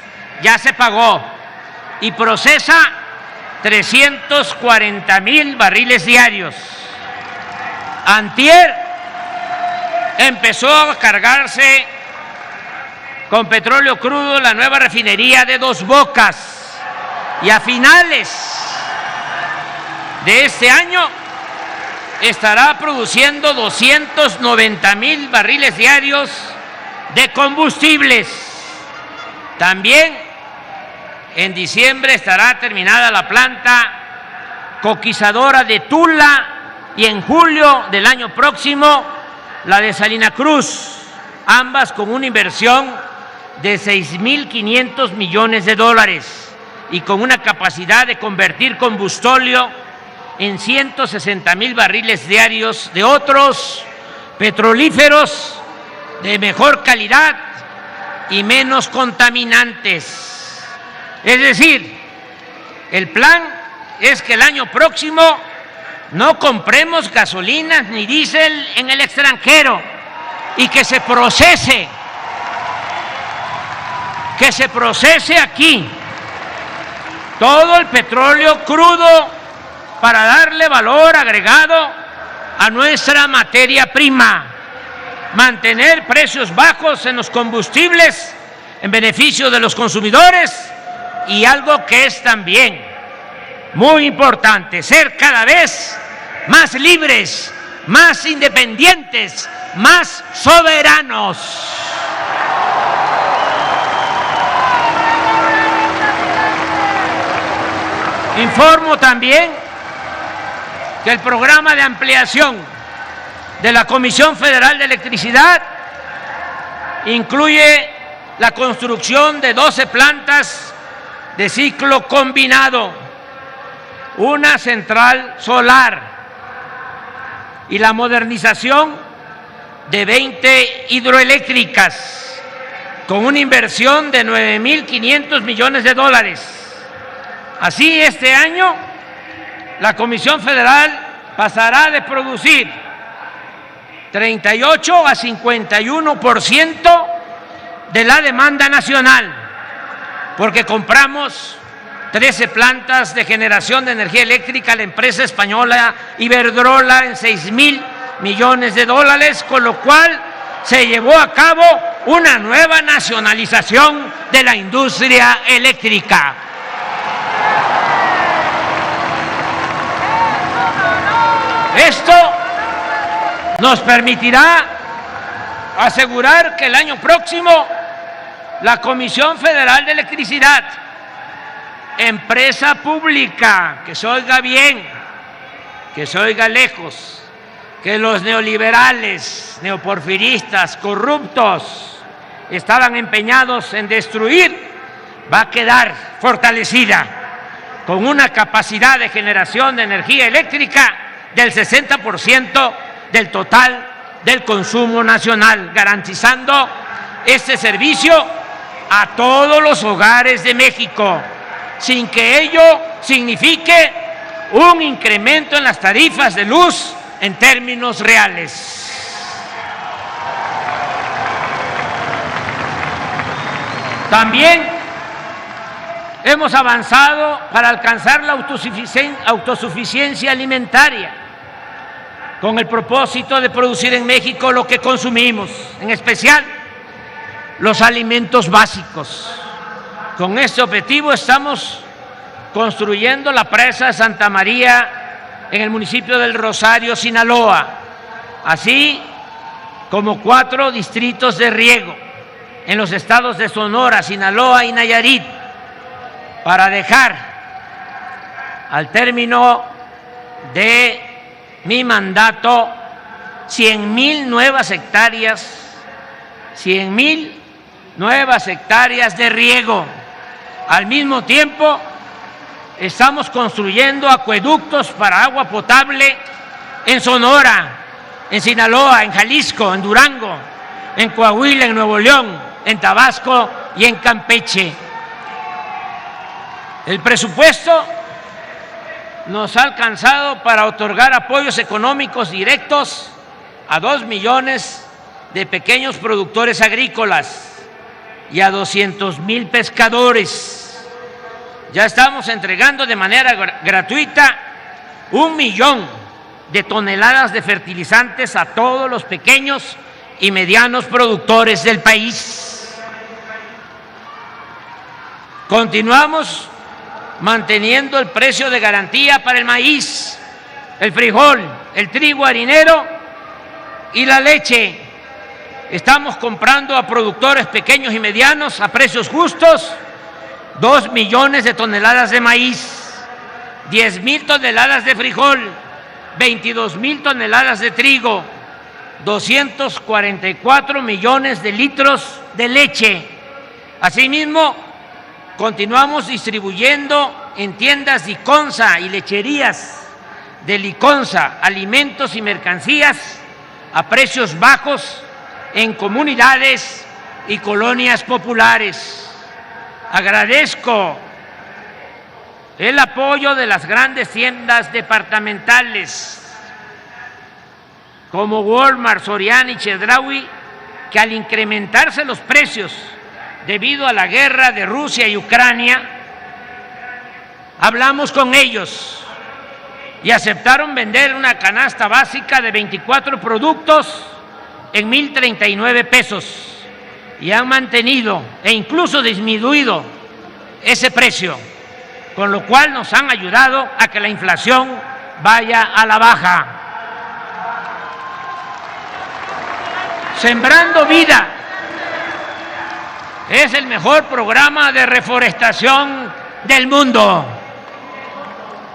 ya se pagó y procesa 340.000 barriles diarios. Antier empezó a cargarse con petróleo crudo la nueva refinería de Dos Bocas y a finales de este año estará produciendo 290.000 barriles diarios de combustibles. También en diciembre estará terminada la planta coquizadora de Tula y en julio del año próximo la de Salina Cruz, ambas con una inversión de 6.500 millones de dólares y con una capacidad de convertir combustóleo en 160.000 barriles diarios de otros petrolíferos de mejor calidad y menos contaminantes. Es decir, el plan es que el año próximo no compremos gasolinas ni diésel en el extranjero y que se procese aquí todo el petróleo crudo para darle valor agregado a nuestra materia prima, mantener precios bajos en los combustibles en beneficio de los consumidores y algo que es también muy importante, ser cada vez más libres, más independientes, más soberanos. Informo también que el programa de ampliación de la Comisión Federal de Electricidad incluye la construcción de 12 plantas de ciclo combinado, una central solar y la modernización de 20 hidroeléctricas con una inversión de 9.500 millones de dólares. Así, este año, la Comisión Federal pasará de producir 38 a 51% de la demanda nacional, porque compramos 13 plantas de generación de energía eléctrica a la empresa española Iberdrola en 6.000 millones de dólares, con lo cual se llevó a cabo una nueva nacionalización de la industria eléctrica. Esto nos permitirá asegurar que el año próximo la Comisión Federal de Electricidad, empresa pública, que se oiga bien, que se oiga lejos, que los neoliberales, neoporfiristas, corruptos estaban empeñados en destruir, va a quedar fortalecida con una capacidad de generación de energía eléctrica del 60% del total del consumo nacional, garantizando este servicio a todos los hogares de México, sin que ello signifique un incremento en las tarifas de luz en términos reales. También hemos avanzado para alcanzar la autosuficiencia alimentaria, con el propósito de producir en México lo que consumimos, en especial los alimentos básicos. Con este objetivo estamos construyendo la presa de Santa María en el municipio del Rosario, Sinaloa, así como 4 distritos de riego en los estados de Sonora, Sinaloa y Nayarit, para dejar al término de mi mandato 100,000 nuevas hectáreas, 100,000 nuevas hectáreas de riego. Al mismo tiempo, estamos construyendo acueductos para agua potable en Sonora, en Sinaloa, en Jalisco, en Durango, en Coahuila, en Nuevo León, en Tabasco y en Campeche. El presupuesto nos ha alcanzado para otorgar apoyos económicos directos a 2 millones de pequeños productores agrícolas y a 200,000 pescadores. Ya estamos entregando de manera gratuita 1 millón de toneladas de fertilizantes a todos los pequeños y medianos productores del país. Continuamos manteniendo el precio de garantía para el maíz, el frijol, el trigo harinero y la leche. Estamos comprando a productores pequeños y medianos a precios justos 2 millones de toneladas de maíz, 10,000 toneladas de frijol, 22,000 toneladas de trigo, 244 millones de litros de leche. Asimismo, continuamos distribuyendo en tiendas Liconza y lecherías de Liconza alimentos y mercancías a precios bajos en comunidades y colonias populares. Agradezco el apoyo de las grandes tiendas departamentales como Walmart, Soriana y Chedraui, que al incrementarse los precios debido a la guerra de Rusia y Ucrania, hablamos con ellos y aceptaron vender una canasta básica de 24 productos en 1,039 pesos y han mantenido e incluso disminuido ese precio, con lo cual nos han ayudado a que la inflación vaya a la baja. Sembrando Vida es el mejor programa de reforestación del mundo.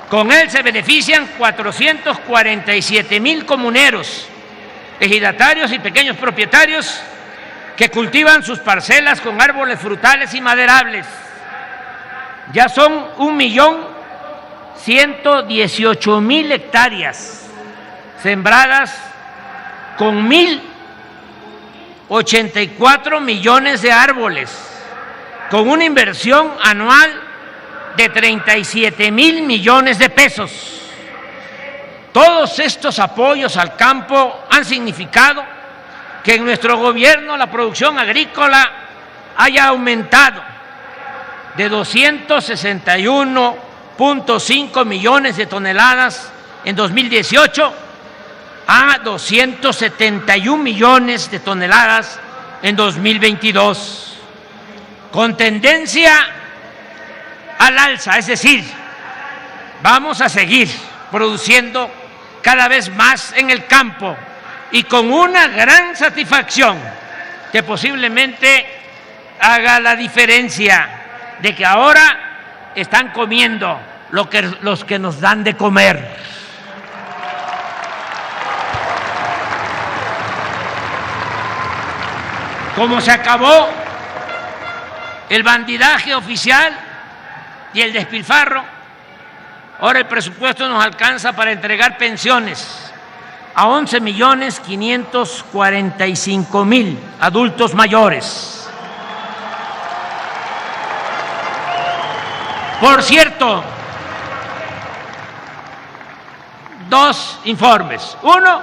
Con él se benefician 447,000 comuneros, ejidatarios y pequeños propietarios que cultivan sus parcelas con árboles frutales y maderables. Ya son 1,118,000 hectáreas sembradas con 1,084 millones de árboles, con una inversión anual de 37,000 millones de pesos. Todos estos apoyos al campo han significado que en nuestro gobierno la producción agrícola haya aumentado de 261,5 millones de toneladas en 2018 a 271 millones de toneladas en 2022, con tendencia al alza, es decir, vamos a seguir produciendo cada vez más en el campo y con una gran satisfacción que posiblemente haga la diferencia de que ahora están comiendo los que nos dan de comer. Como se acabó el bandidaje oficial y el despilfarro, ahora el presupuesto nos alcanza para entregar pensiones a 11,545,000 adultos mayores. Por cierto, 2 informes. Uno,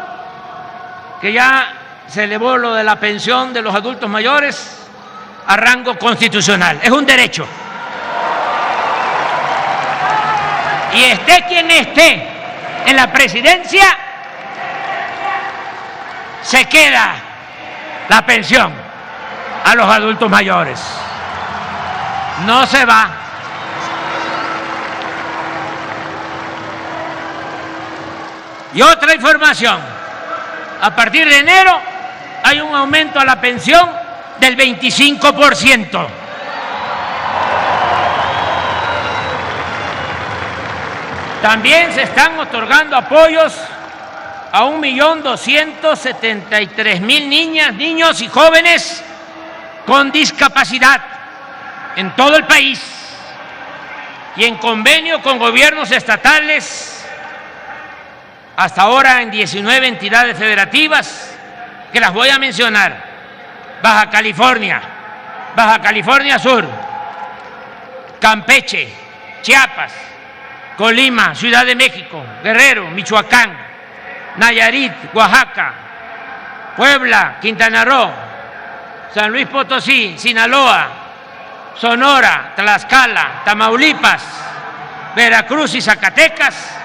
que ya se elevó lo de la pensión de los adultos mayores a rango constitucional. Es un derecho. Y esté quien esté en la presidencia, se queda la pensión a los adultos mayores. No se va. Y otra información, a partir de enero hay un aumento a la pensión del 25%. También se están otorgando apoyos a 1.273.000 niñas, niños y jóvenes con discapacidad en todo el país y en convenio con gobiernos estatales, hasta ahora en 19 entidades federativas, que las voy a mencionar: Baja California Sur, Campeche, Chiapas, Colima, Ciudad de México, Guerrero, Michoacán, Nayarit, Oaxaca, Puebla, Quintana Roo, San Luis Potosí, Sinaloa, Sonora, Tlaxcala, Tamaulipas, Veracruz y Zacatecas.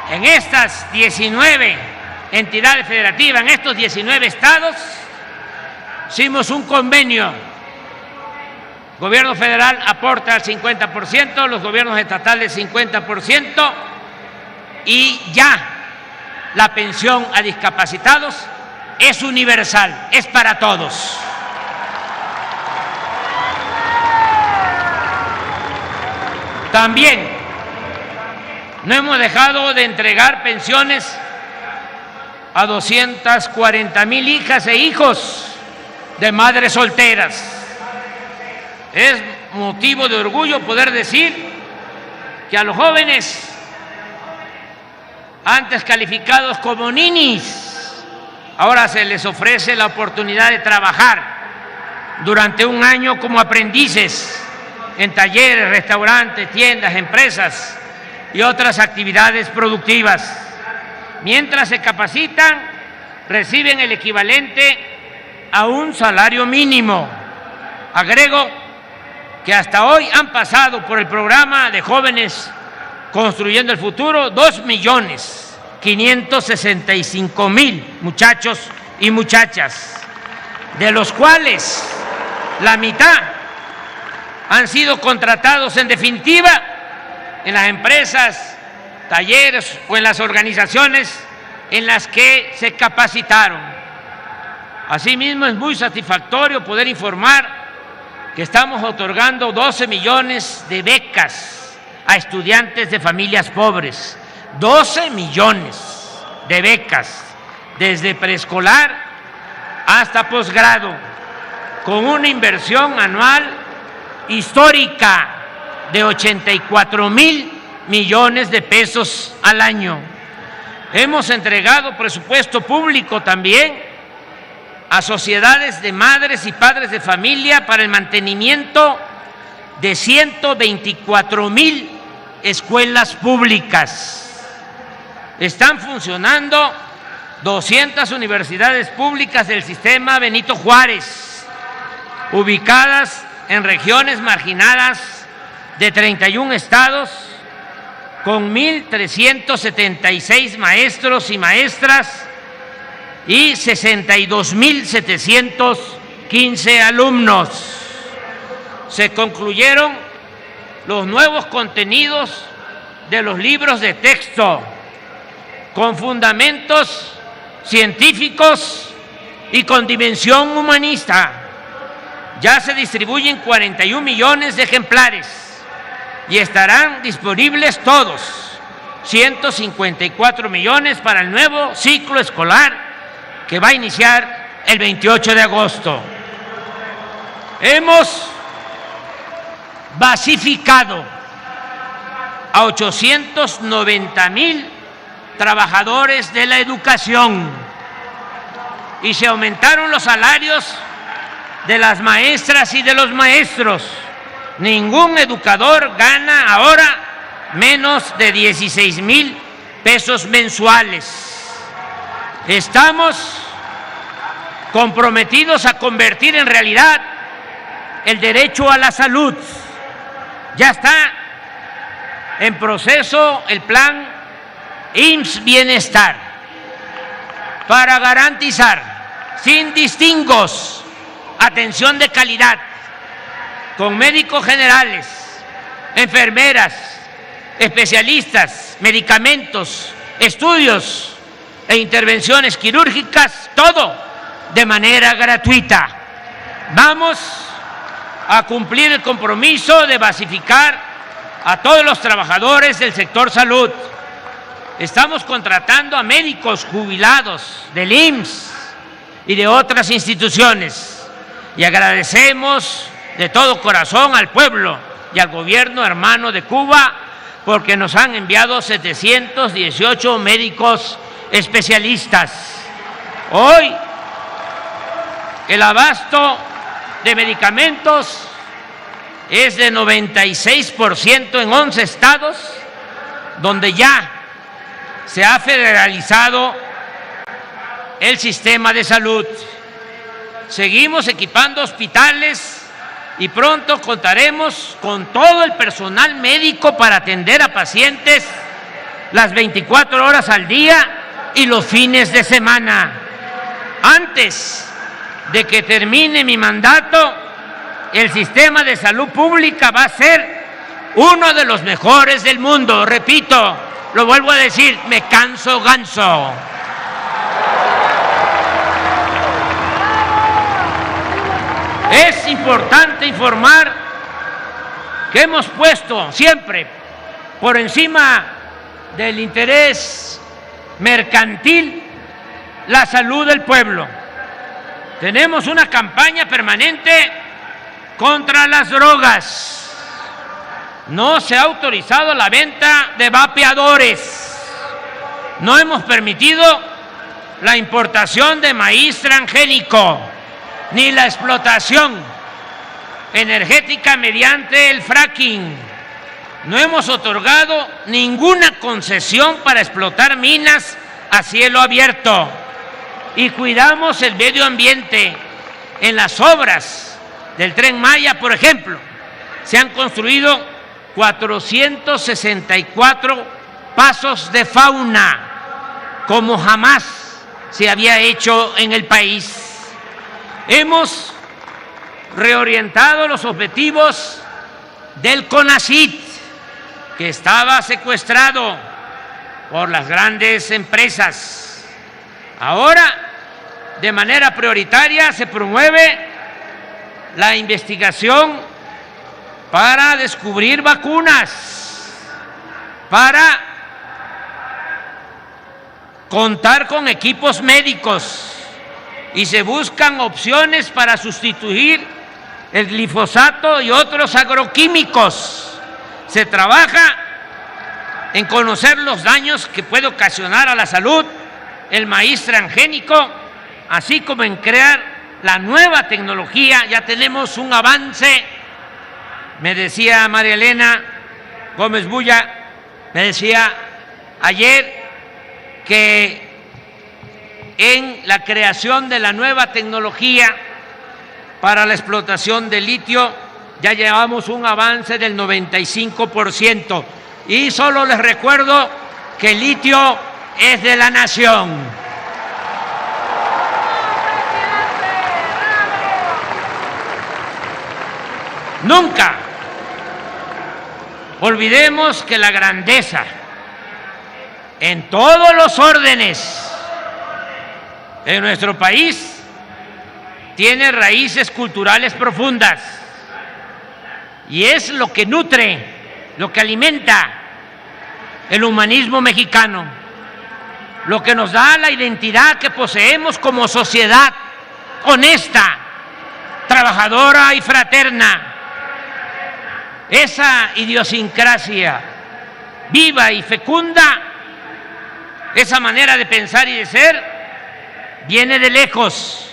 En estas 19 entidades federativas, en estos 19 estados, hicimos un convenio. Gobierno federal aporta al 50%, los gobiernos estatales 50%, y ya la pensión a discapacitados es universal, es para todos. También no hemos dejado de entregar pensiones a 240,000 hijas e hijos de madres solteras. Es motivo de orgullo poder decir que a los jóvenes antes calificados como ninis, ahora se les ofrece la oportunidad de trabajar durante un año como aprendices en talleres, restaurantes, tiendas, empresas y otras actividades productivas. Mientras se capacitan, reciben el equivalente a un salario mínimo. Agrego que hasta hoy han pasado por el programa de Jóvenes Construyendo el Futuro 2.565.000 muchachos y muchachas, de los cuales la mitad han sido contratados en definitiva en las empresas, talleres o en las organizaciones en las que se capacitaron. Asimismo, es muy satisfactorio poder informar que estamos otorgando 12 millones de becas a estudiantes de familias pobres. 12 millones de becas, desde preescolar hasta posgrado, con una inversión anual histórica de 84,000 millones de pesos al año. Hemos entregado presupuesto público también a sociedades de madres y padres de familia para el mantenimiento de 124,000 escuelas públicas. Están funcionando 200 universidades públicas del sistema Benito Juárez, ubicadas en regiones marginadas de 31 estados, con 1,376 maestros y maestras y 62,715 alumnos. Se concluyeron los nuevos contenidos de los libros de texto, con fundamentos científicos y con dimensión humanista. Ya se distribuyen 41 millones de ejemplares y estarán disponibles todos, 154 millones para el nuevo ciclo escolar que va a iniciar el 28 de agosto. Hemos basificado a 890,000 trabajadores de la educación y se aumentaron los salarios de las maestras y de los maestros. Ningún educador gana ahora menos de 16,000 pesos mensuales. Estamos comprometidos a convertir en realidad el derecho a la salud. Ya está en proceso el plan IMSS Bienestar. para garantizar sin distingos atención de calidad con médicos generales, enfermeras, especialistas, medicamentos, estudios e intervenciones quirúrgicas, todo de manera gratuita. Vamos a cumplir el compromiso de basificar a todos los trabajadores del sector salud. Estamos contratando a médicos jubilados del IMSS y de otras instituciones y agradecemos de todo corazón al pueblo y al gobierno hermano de Cuba porque nos han enviado 718 médicos especialistas. Hoy el abasto de medicamentos es de 96% en 11 estados donde ya se ha federalizado el sistema de salud. Seguimos equipando hospitales y pronto contaremos con todo el personal médico para atender a pacientes las 24 horas al día y los fines de semana. Antes de que termine mi mandato, el sistema de salud pública va a ser uno de los mejores del mundo. Repito, lo vuelvo a decir, me canso ganso. Es importante informar que hemos puesto siempre por encima del interés mercantil la salud del pueblo. Tenemos una campaña permanente contra las drogas. No se ha autorizado la venta de vapeadores. No hemos permitido la importación de maíz transgénico, ni la explotación energética mediante el fracking. No hemos otorgado ninguna concesión para explotar minas a cielo abierto y cuidamos el medio ambiente. En las obras del Tren Maya, por ejemplo, se han construido 464 pasos de fauna, como jamás se había hecho en el país. Hemos reorientado los objetivos del CONACYT, que estaba secuestrado por las grandes empresas. Ahora, de manera prioritaria, se promueve la investigación para descubrir vacunas, para contar con equipos médicos y se buscan opciones para sustituir el glifosato y otros agroquímicos. Se trabaja en conocer los daños que puede ocasionar a la salud el maíz transgénico, así como en crear la nueva tecnología. Ya tenemos un avance. Me decía María Elena Gómez Bulla, me decía ayer que en la creación de la nueva tecnología para la explotación de litio ya llevamos un avance del 95%. Y solo les recuerdo que el litio es de la nación. Nunca olvidemos que la grandeza en todos los órdenes de nuestro país tiene raíces culturales profundas y es lo que nutre, lo que alimenta el humanismo mexicano, lo que nos da la identidad que poseemos como sociedad honesta, trabajadora y fraterna. Esa idiosincrasia viva y fecunda, esa manera de pensar y de ser, viene de lejos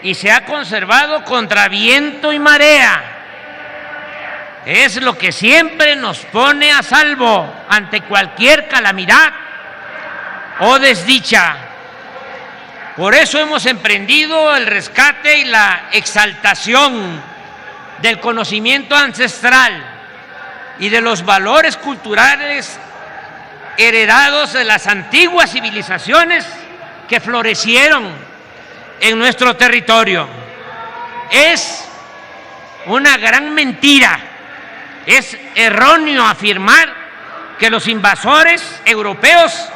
y se ha conservado contra viento y marea. Es lo que siempre nos pone a salvo ante cualquier calamidad o desdicha. Por eso hemos emprendido el rescate y la exaltación del conocimiento ancestral y de los valores culturales heredados de las antiguas civilizaciones que florecieron en nuestro territorio. Es una gran mentira, es erróneo afirmar que los invasores europeos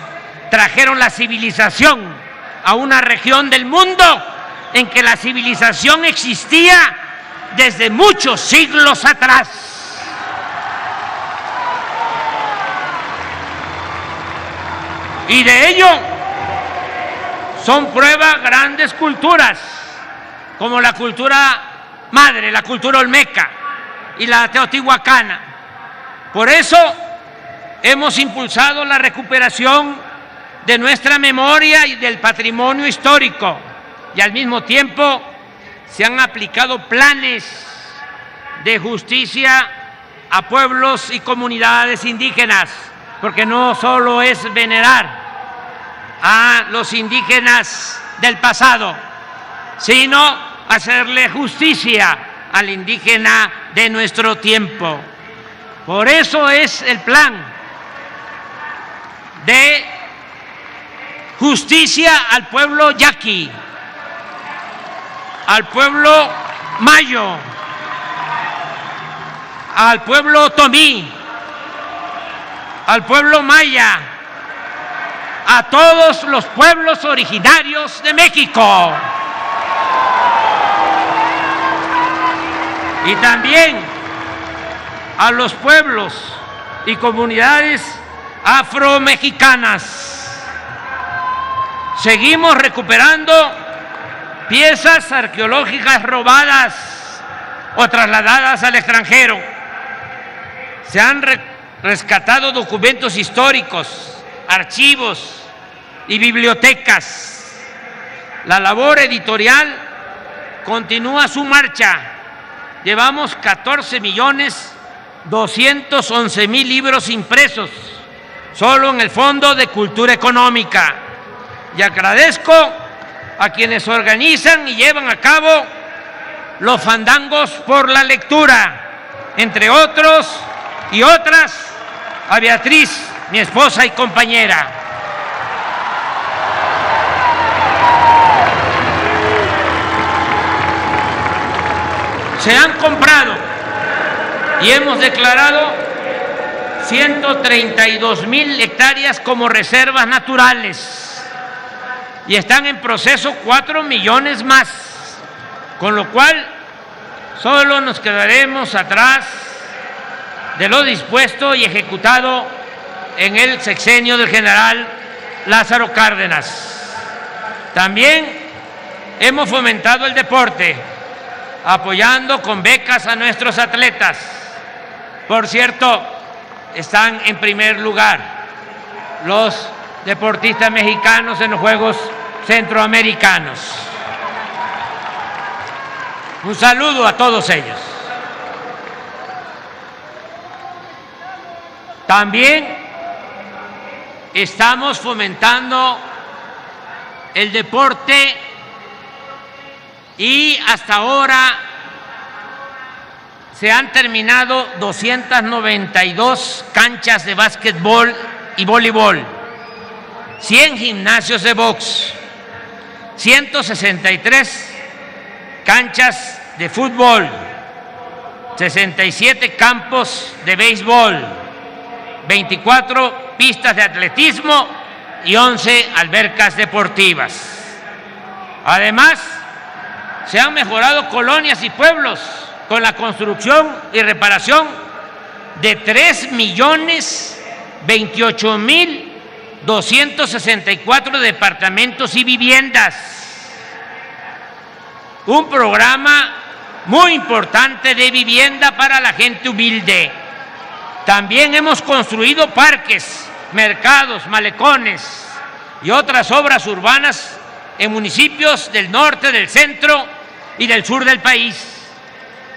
trajeron la civilización a una región del mundo en que la civilización existía desde muchos siglos atrás. Y de ello son prueba grandes culturas, como la cultura madre, la cultura olmeca y la teotihuacana. Por eso hemos impulsado la recuperación de nuestra memoria y del patrimonio histórico, y al mismo tiempo se han aplicado planes de justicia a pueblos y comunidades indígenas, porque no solo es venerar a los indígenas del pasado, sino hacerle justicia al indígena de nuestro tiempo. Por eso es el plan de justicia al pueblo yaqui, al pueblo mayo, al pueblo otomí, al pueblo maya, a todos los pueblos originarios de México. Y también a los pueblos y comunidades afromexicanas. Seguimos recuperando piezas arqueológicas robadas o trasladadas al extranjero. Se han rescatado documentos históricos, archivos y bibliotecas. La labor editorial continúa su marcha. Llevamos 14.211.000 libros impresos solo en el Fondo de Cultura Económica. Y agradezco a quienes organizan y llevan a cabo los fandangos por la lectura, entre otros y otras, a Beatriz, mi esposa y compañera. Se han comprado y hemos declarado 132.000 hectáreas como reservas naturales y están en proceso 4 millones más, con lo cual solo nos quedaremos atrás de lo dispuesto y ejecutado en el sexenio del general Lázaro Cárdenas. También hemos fomentado el deporte, apoyando con becas a nuestros atletas. Por cierto, están en primer lugar los deportistas mexicanos en los Juegos Centroamericanos. Un saludo a todos ellos. También estamos fomentando el deporte y hasta ahora se han terminado 292 canchas de básquetbol y voleibol, 100 gimnasios de box, 163 canchas de fútbol, 67 campos de béisbol, 24 pistas de atletismo y 11 albercas deportivas. Además, se han mejorado colonias y pueblos con la construcción y reparación de 3.028.264 departamentos y viviendas. Un programa muy importante de vivienda para la gente humilde. También hemos construido parques, mercados, malecones y otras obras urbanas en municipios del norte, del centro y del sur del país.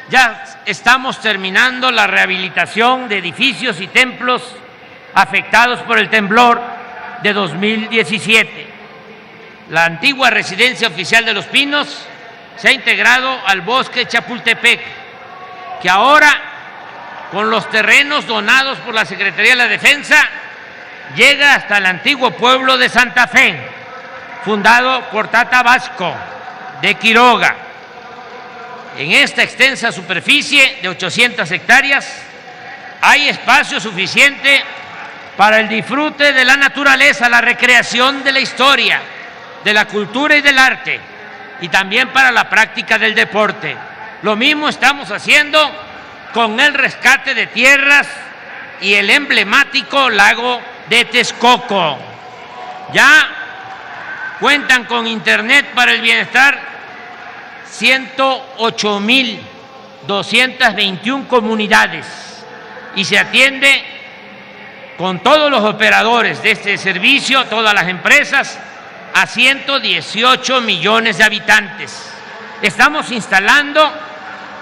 Ya estamos terminando la rehabilitación de edificios y templos afectados por el temblor de 2017. La antigua residencia oficial de Los Pinos se ha integrado al bosque Chapultepec, que ahora, con los terrenos donados por la Secretaría de la Defensa, llega hasta el antiguo pueblo de Santa Fe. fundado por Tata Vasco de Quiroga. En esta extensa superficie de 800 hectáreas hay espacio suficiente para el disfrute de la naturaleza, la recreación de la historia, de la cultura y del arte, y también para la práctica del deporte. Lo mismo estamos haciendo con el rescate de tierras y el emblemático lago de Texcoco. Ya cuentan con Internet para el bienestar 108.221 comunidades y se atiende con todos los operadores de este servicio, todas las empresas, a 118 millones de habitantes. Estamos instalando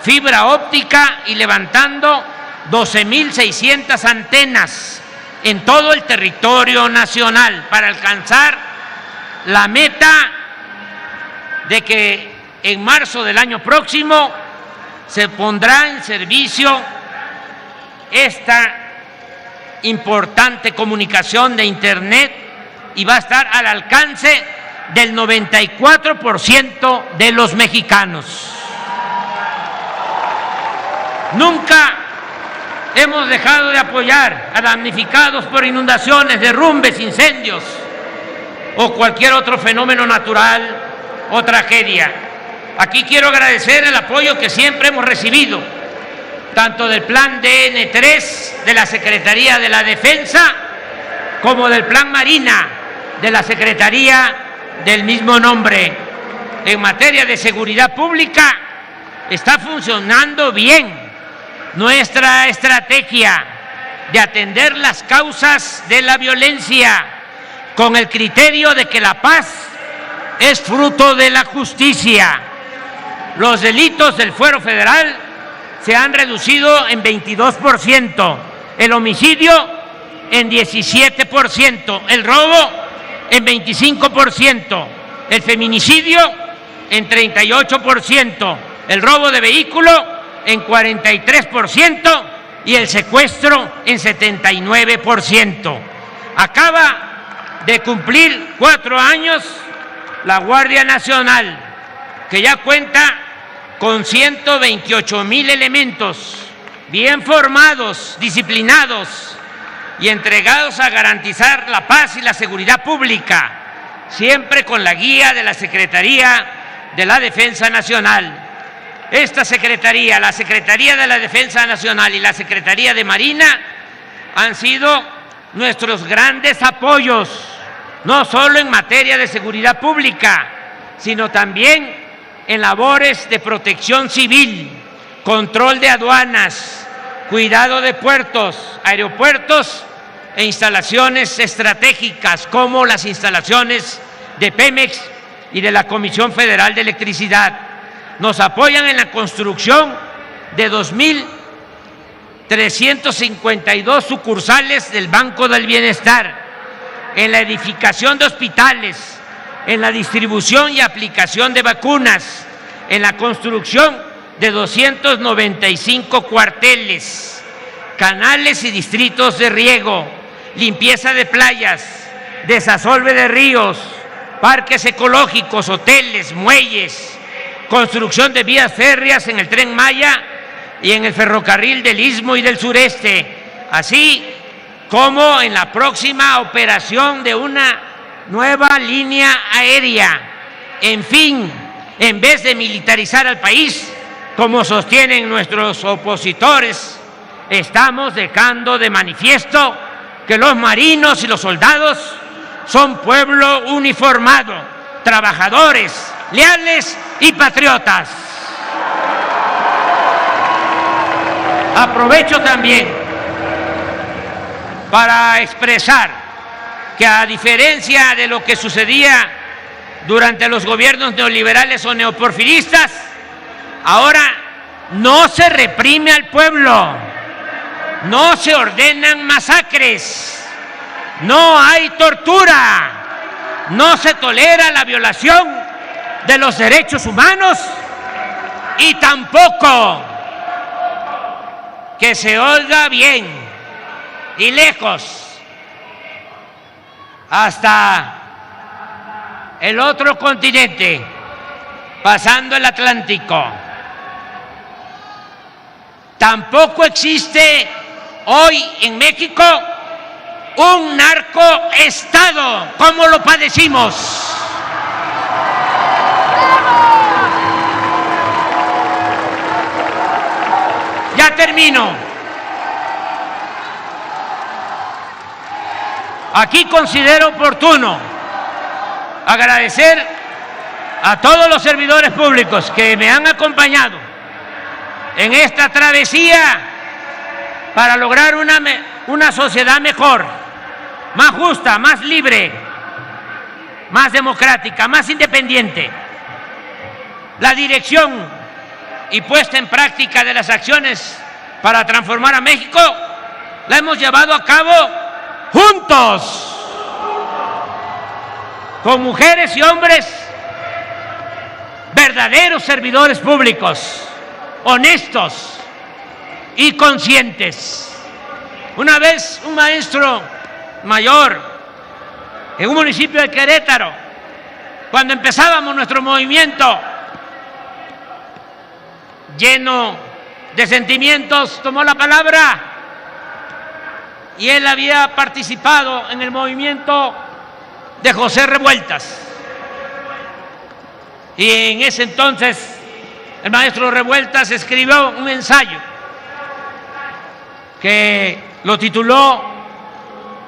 fibra óptica y levantando 12.600 antenas en todo el territorio nacional para alcanzar la meta de que en marzo del año próximo se pondrá en servicio esta importante comunicación de Internet y va a estar al alcance del 94% de los mexicanos. Nunca hemos dejado de apoyar a damnificados por inundaciones, derrumbes, incendios o cualquier otro fenómeno natural o tragedia. Aquí quiero agradecer el apoyo que siempre hemos recibido, tanto del Plan DN3 de la Secretaría de la Defensa como del Plan Marina de la Secretaría del mismo nombre. En materia de seguridad pública está funcionando bien nuestra estrategia de atender las causas de la violencia con el criterio de que la paz es fruto de la justicia. Los delitos del fuero federal se han reducido en 22%, el homicidio en 17%, el robo en 25%, el feminicidio en 38%, el robo de vehículo en 43% y el secuestro en 79%. Acaba de cumplir 4 años la Guardia Nacional, que ya cuenta con 128,000 elementos bien formados, disciplinados y entregados a garantizar la paz y la seguridad pública, siempre con la guía de la Secretaría de la Defensa Nacional. Esta Secretaría, la Secretaría de la Defensa Nacional y la Secretaría de Marina han sido nuestros grandes apoyos, no solo en materia de seguridad pública, sino también en labores de protección civil, control de aduanas, cuidado de puertos, aeropuertos e instalaciones estratégicas como las instalaciones de Pemex y de la Comisión Federal de Electricidad. Nos apoyan en la construcción de 2.352 sucursales del Banco del Bienestar, en la edificación de hospitales, en la distribución y aplicación de vacunas, en la construcción de 295 cuarteles, canales y distritos de riego, limpieza de playas, desasolve de ríos, parques ecológicos, hoteles, muelles, construcción de vías férreas en el Tren Maya y en el ferrocarril del Istmo y del Sureste, así como en la próxima operación de una nueva línea aérea. En fin, en vez de militarizar al país, como sostienen nuestros opositores, estamos dejando de manifiesto que los marinos y los soldados son pueblo uniformado, trabajadores, leales y patriotas. Aprovecho también para expresar que, a diferencia de lo que sucedía durante los gobiernos neoliberales o neoporfiristas, ahora no se reprime al pueblo, no se ordenan masacres, no hay tortura, no se tolera la violación de los derechos humanos y tampoco, que se oiga bien y lejos, hasta el otro continente, pasando el Atlántico. Tampoco existe hoy en México un narcoestado como lo padecimos. Ya termino. Aquí considero oportuno agradecer a todos los servidores públicos que me han acompañado en esta travesía para lograr una sociedad mejor, más justa, más libre, más democrática, más independiente. La dirección y puesta en práctica de las acciones para transformar a México la hemos llevado a cabo juntos, con mujeres y hombres verdaderos servidores públicos, honestos y conscientes. Una vez un maestro mayor en un municipio de Querétaro, cuando empezábamos nuestro movimiento, lleno de sentimientos, tomó la palabra, y él había participado en el movimiento de José Revueltas. Y en ese entonces el maestro Revueltas escribió un ensayo que lo tituló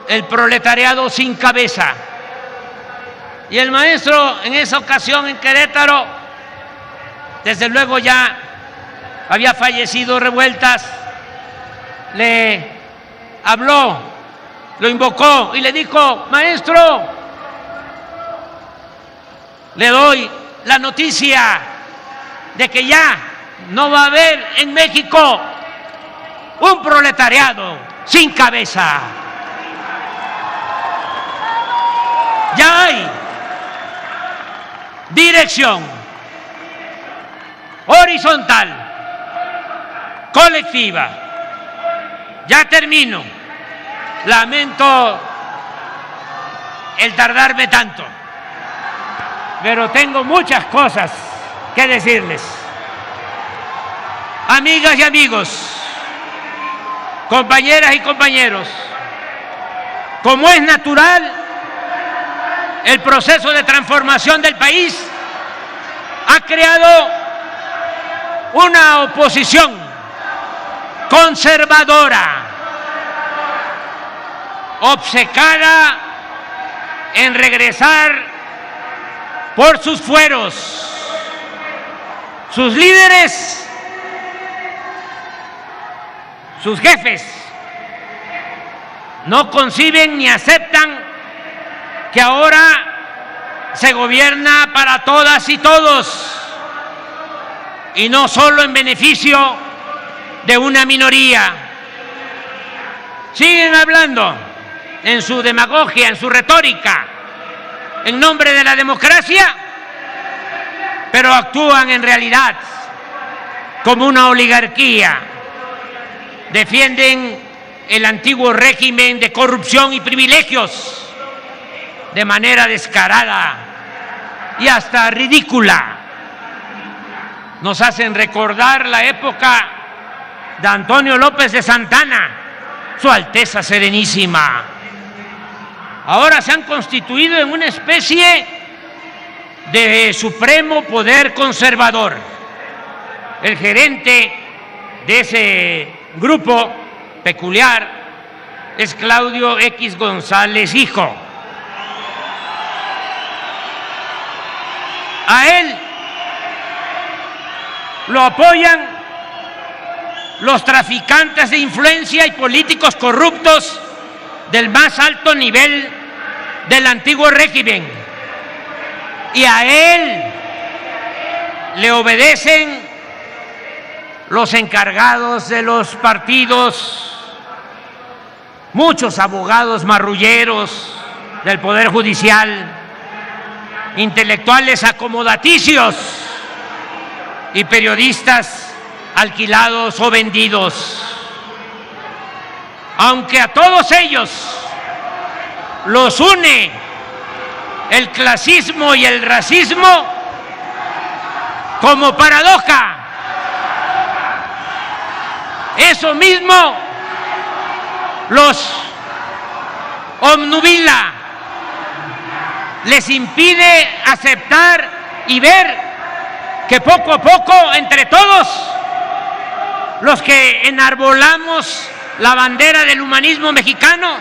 El proletariado sin cabeza. Y el maestro en esa ocasión en Querétaro, desde luego ya había fallecido Revueltas, le habló, lo invocó y le dijo: maestro, le doy la noticia de que ya no va a haber en México un proletariado sin cabeza. Ya hay dirección horizontal, colectiva. Ya termino. Lamento el tardarme tanto, pero tengo muchas cosas que decirles. Amigas y amigos, compañeras y compañeros, como es natural, el proceso de transformación del país ha creado una oposición conservadora, obcecada en regresar por sus fueros. Sus líderes, sus jefes, no conciben ni aceptan que ahora se gobierna para todas y todos, y no solo en beneficio de una minoría. Siguen hablando en su demagogia, en su retórica, en nombre de la democracia, pero actúan en realidad como una oligarquía. Defienden el antiguo régimen de corrupción y privilegios de manera descarada y hasta ridícula. Nos hacen recordar la época de Antonio López de Santana, Su Alteza Serenísima. Ahora se han constituido en una especie de supremo poder conservador. El gerente de ese grupo peculiar es Claudio X González Hijo. A él lo apoyan los traficantes de influencia y políticos corruptos del más alto nivel del antiguo régimen, y a él le obedecen los encargados de los partidos, muchos abogados marrulleros del Poder Judicial, intelectuales acomodaticios y periodistas alquilados o vendidos. Aunque a todos ellos los une el clasismo y el racismo como paradoja. Eso mismo los obnubila, les impide aceptar y ver que poco a poco, entre todos los que enarbolamos la bandera del humanismo mexicano,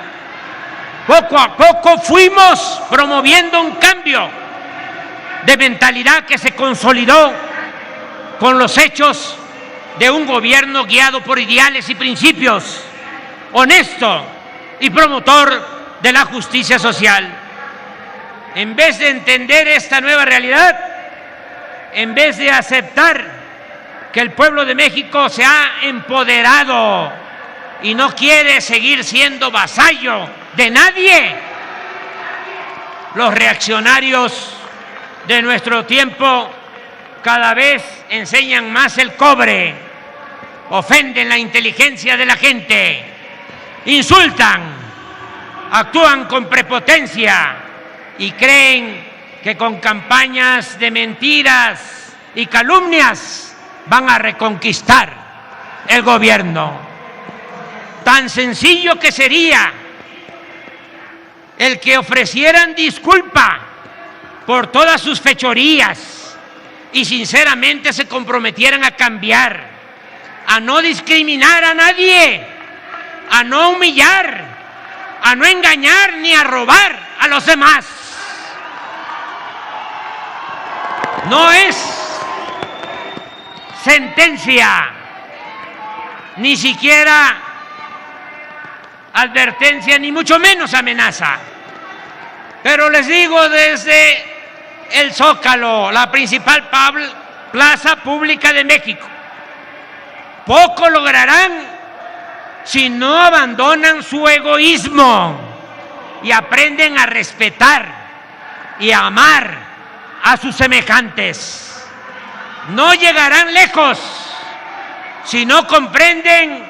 poco a poco fuimos promoviendo un cambio de mentalidad que se consolidó con los hechos de un gobierno guiado por ideales y principios, honesto y promotor de la justicia social. En vez de entender esta nueva realidad, en vez de aceptar que el pueblo de México se ha empoderado y no quiere seguir siendo vasallo de nadie, los reaccionarios de nuestro tiempo cada vez enseñan más el cobre, ofenden la inteligencia de la gente, insultan, actúan con prepotencia y creen que con campañas de mentiras y calumnias van a reconquistar el gobierno. Tan sencillo que sería el que ofrecieran disculpa por todas sus fechorías y sinceramente se comprometieran a cambiar, a no discriminar a nadie, a no humillar, a no engañar ni a robar a los demás. No es sentencia, ni siquiera advertencia, ni mucho menos amenaza. Pero les digo desde el Zócalo, la principal plaza pública de México, poco lograrán si no abandonan su egoísmo y aprenden a respetar y a amar a sus semejantes. No llegarán lejos si no comprenden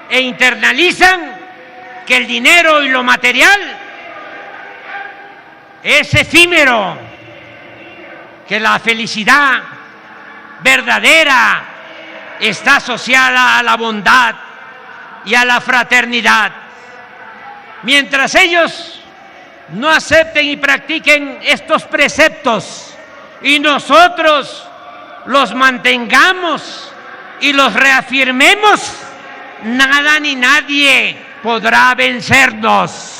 e internalizan que el dinero y lo material es efímero, que la felicidad verdadera está asociada a la bondad y a la fraternidad. Mientras ellos no acepten y practiquen estos preceptos y nosotros los mantengamos y los reafirmemos, nada ni nadie podrá vencernos.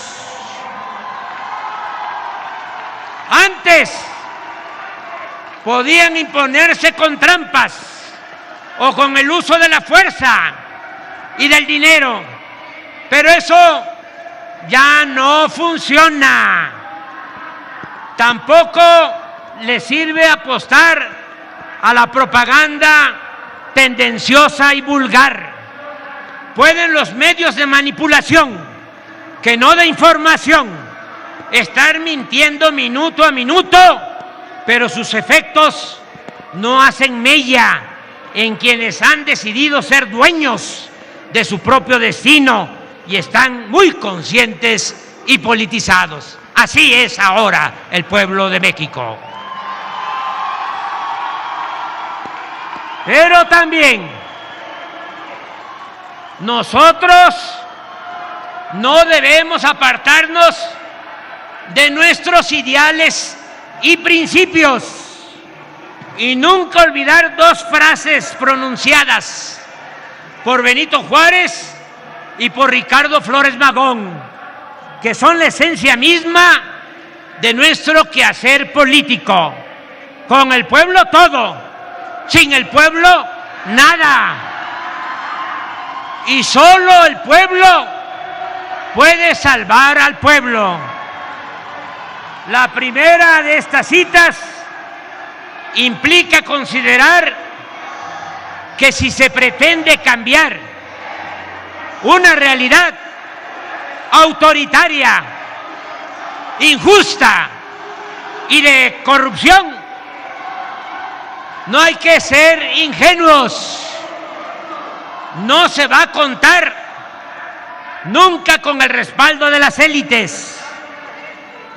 Antes podían imponerse con trampas o con el uso de la fuerza y del dinero, pero eso ya no funciona. Tampoco le sirve apostar a la propaganda tendenciosa y vulgar. Pueden los medios de manipulación, que no de información, estar mintiendo minuto a minuto, pero sus efectos no hacen mella en quienes han decidido ser dueños de su propio destino y están muy conscientes y politizados. Así es ahora el pueblo de México. Pero también nosotros no debemos apartarnos de nuestros ideales y principios y nunca olvidar dos frases pronunciadas por Benito Juárez y por Ricardo Flores Magón, que son la esencia misma de nuestro quehacer político. Con el pueblo todo, sin el pueblo nada. Y solo el pueblo puede salvar al pueblo. La primera de estas citas implica considerar que si se pretende cambiar una realidad autoritaria, injusta y de corrupción, no hay que ser ingenuos. No se va a contar nunca con el respaldo de las élites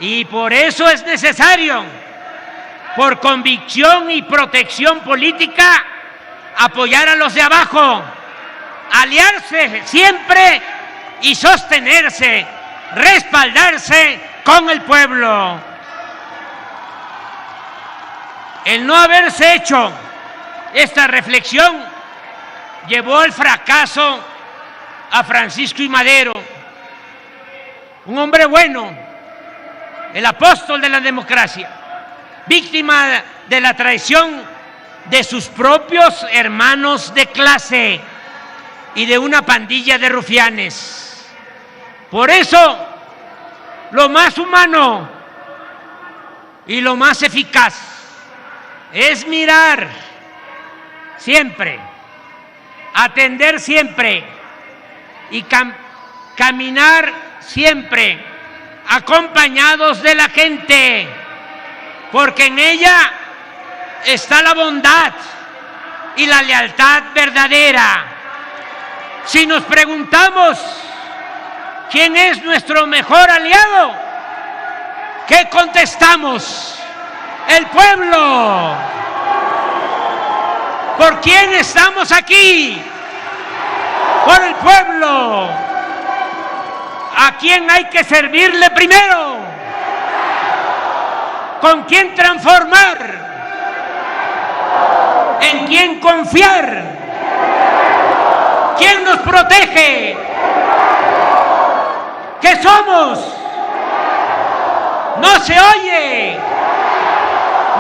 Y por eso es necesario, por convicción y protección política, apoyar a los de abajo, aliarse siempre y sostenerse, respaldarse con el pueblo. El no haberse hecho esta reflexión llevó al fracaso a Francisco I. Madero, un hombre bueno, el apóstol de la democracia, víctima de la traición de sus propios hermanos de clase y de una pandilla de rufianes. Por eso, lo más humano y lo más eficaz es mirar siempre, atender siempre y caminar siempre acompañados de la gente, porque en ella está la bondad y la lealtad verdadera. Si nos preguntamos quién es nuestro mejor aliado, ¿qué contestamos? El pueblo. ¿Por quién estamos aquí? Por el pueblo. ¿A quién hay que servirle primero? ¿Con quién transformar? ¿En quién confiar? ¿Quién nos protege? ¿Qué somos? No se oye.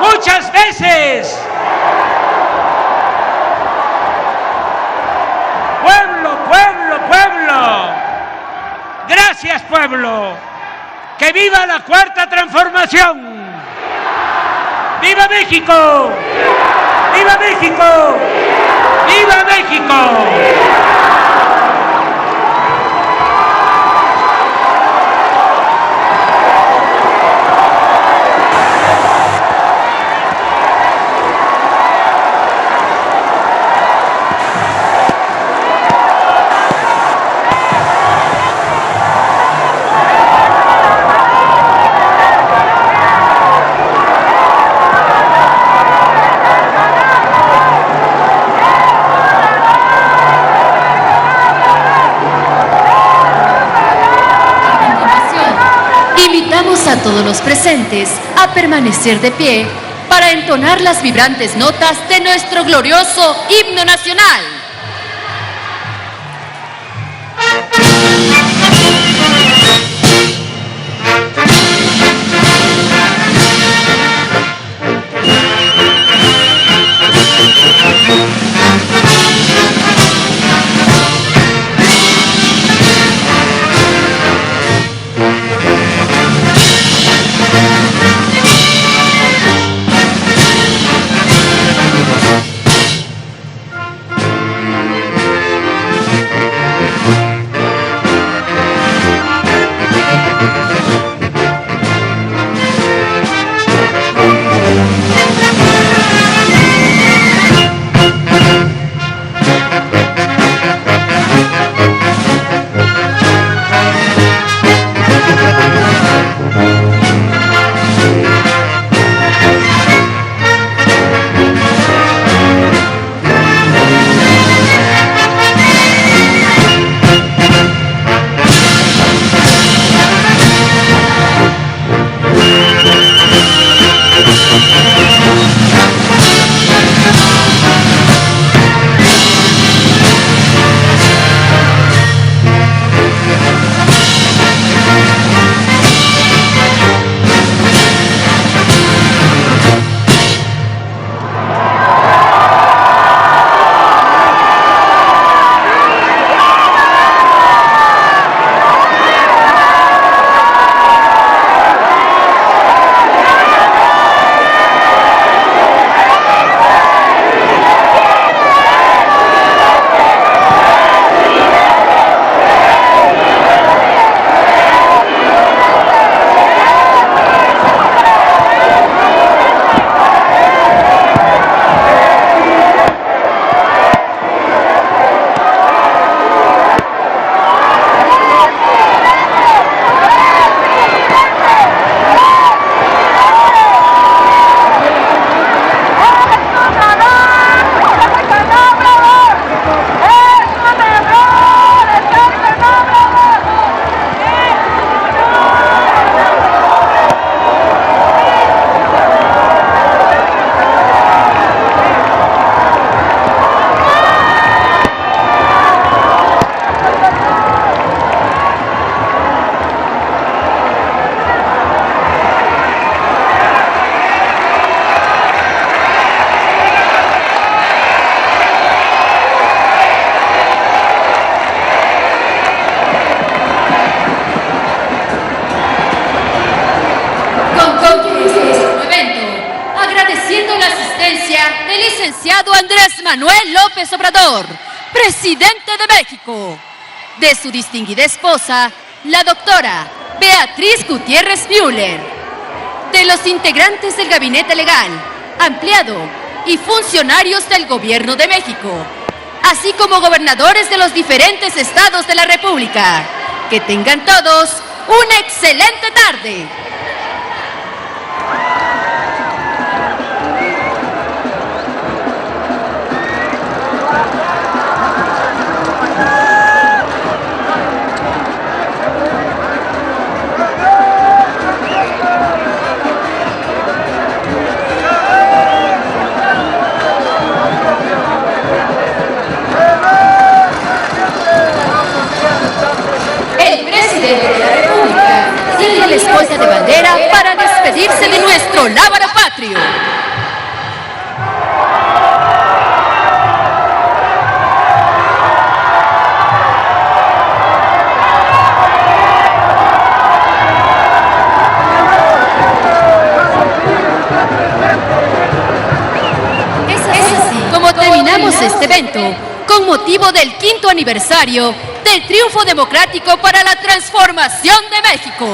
Muchas veces. Pueblo, pueblo, pueblo. Gracias, pueblo. ¡Que viva la Cuarta Transformación! ¡Viva México! ¡Viva México! ¡Viva México! A todos los presentes a permanecer de pie para entonar las vibrantes notas de nuestro glorioso himno nacional. secretaria del licenciado Andrés Manuel López Obrador, presidente de México. De su distinguida esposa, la doctora Beatriz Gutiérrez Müller. De los integrantes del Gabinete Legal, Ampliado y funcionarios del Gobierno de México, así como gobernadores de los diferentes estados de la República. Que tengan todos una excelente tarde. Sigue la escolta de bandera para despedirse de nuestro lábaro patrio. Es así como terminamos este evento, con motivo del 5º aniversario del triunfo democrático para la transformación de México.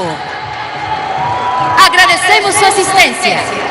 Agradecemos su asistencia.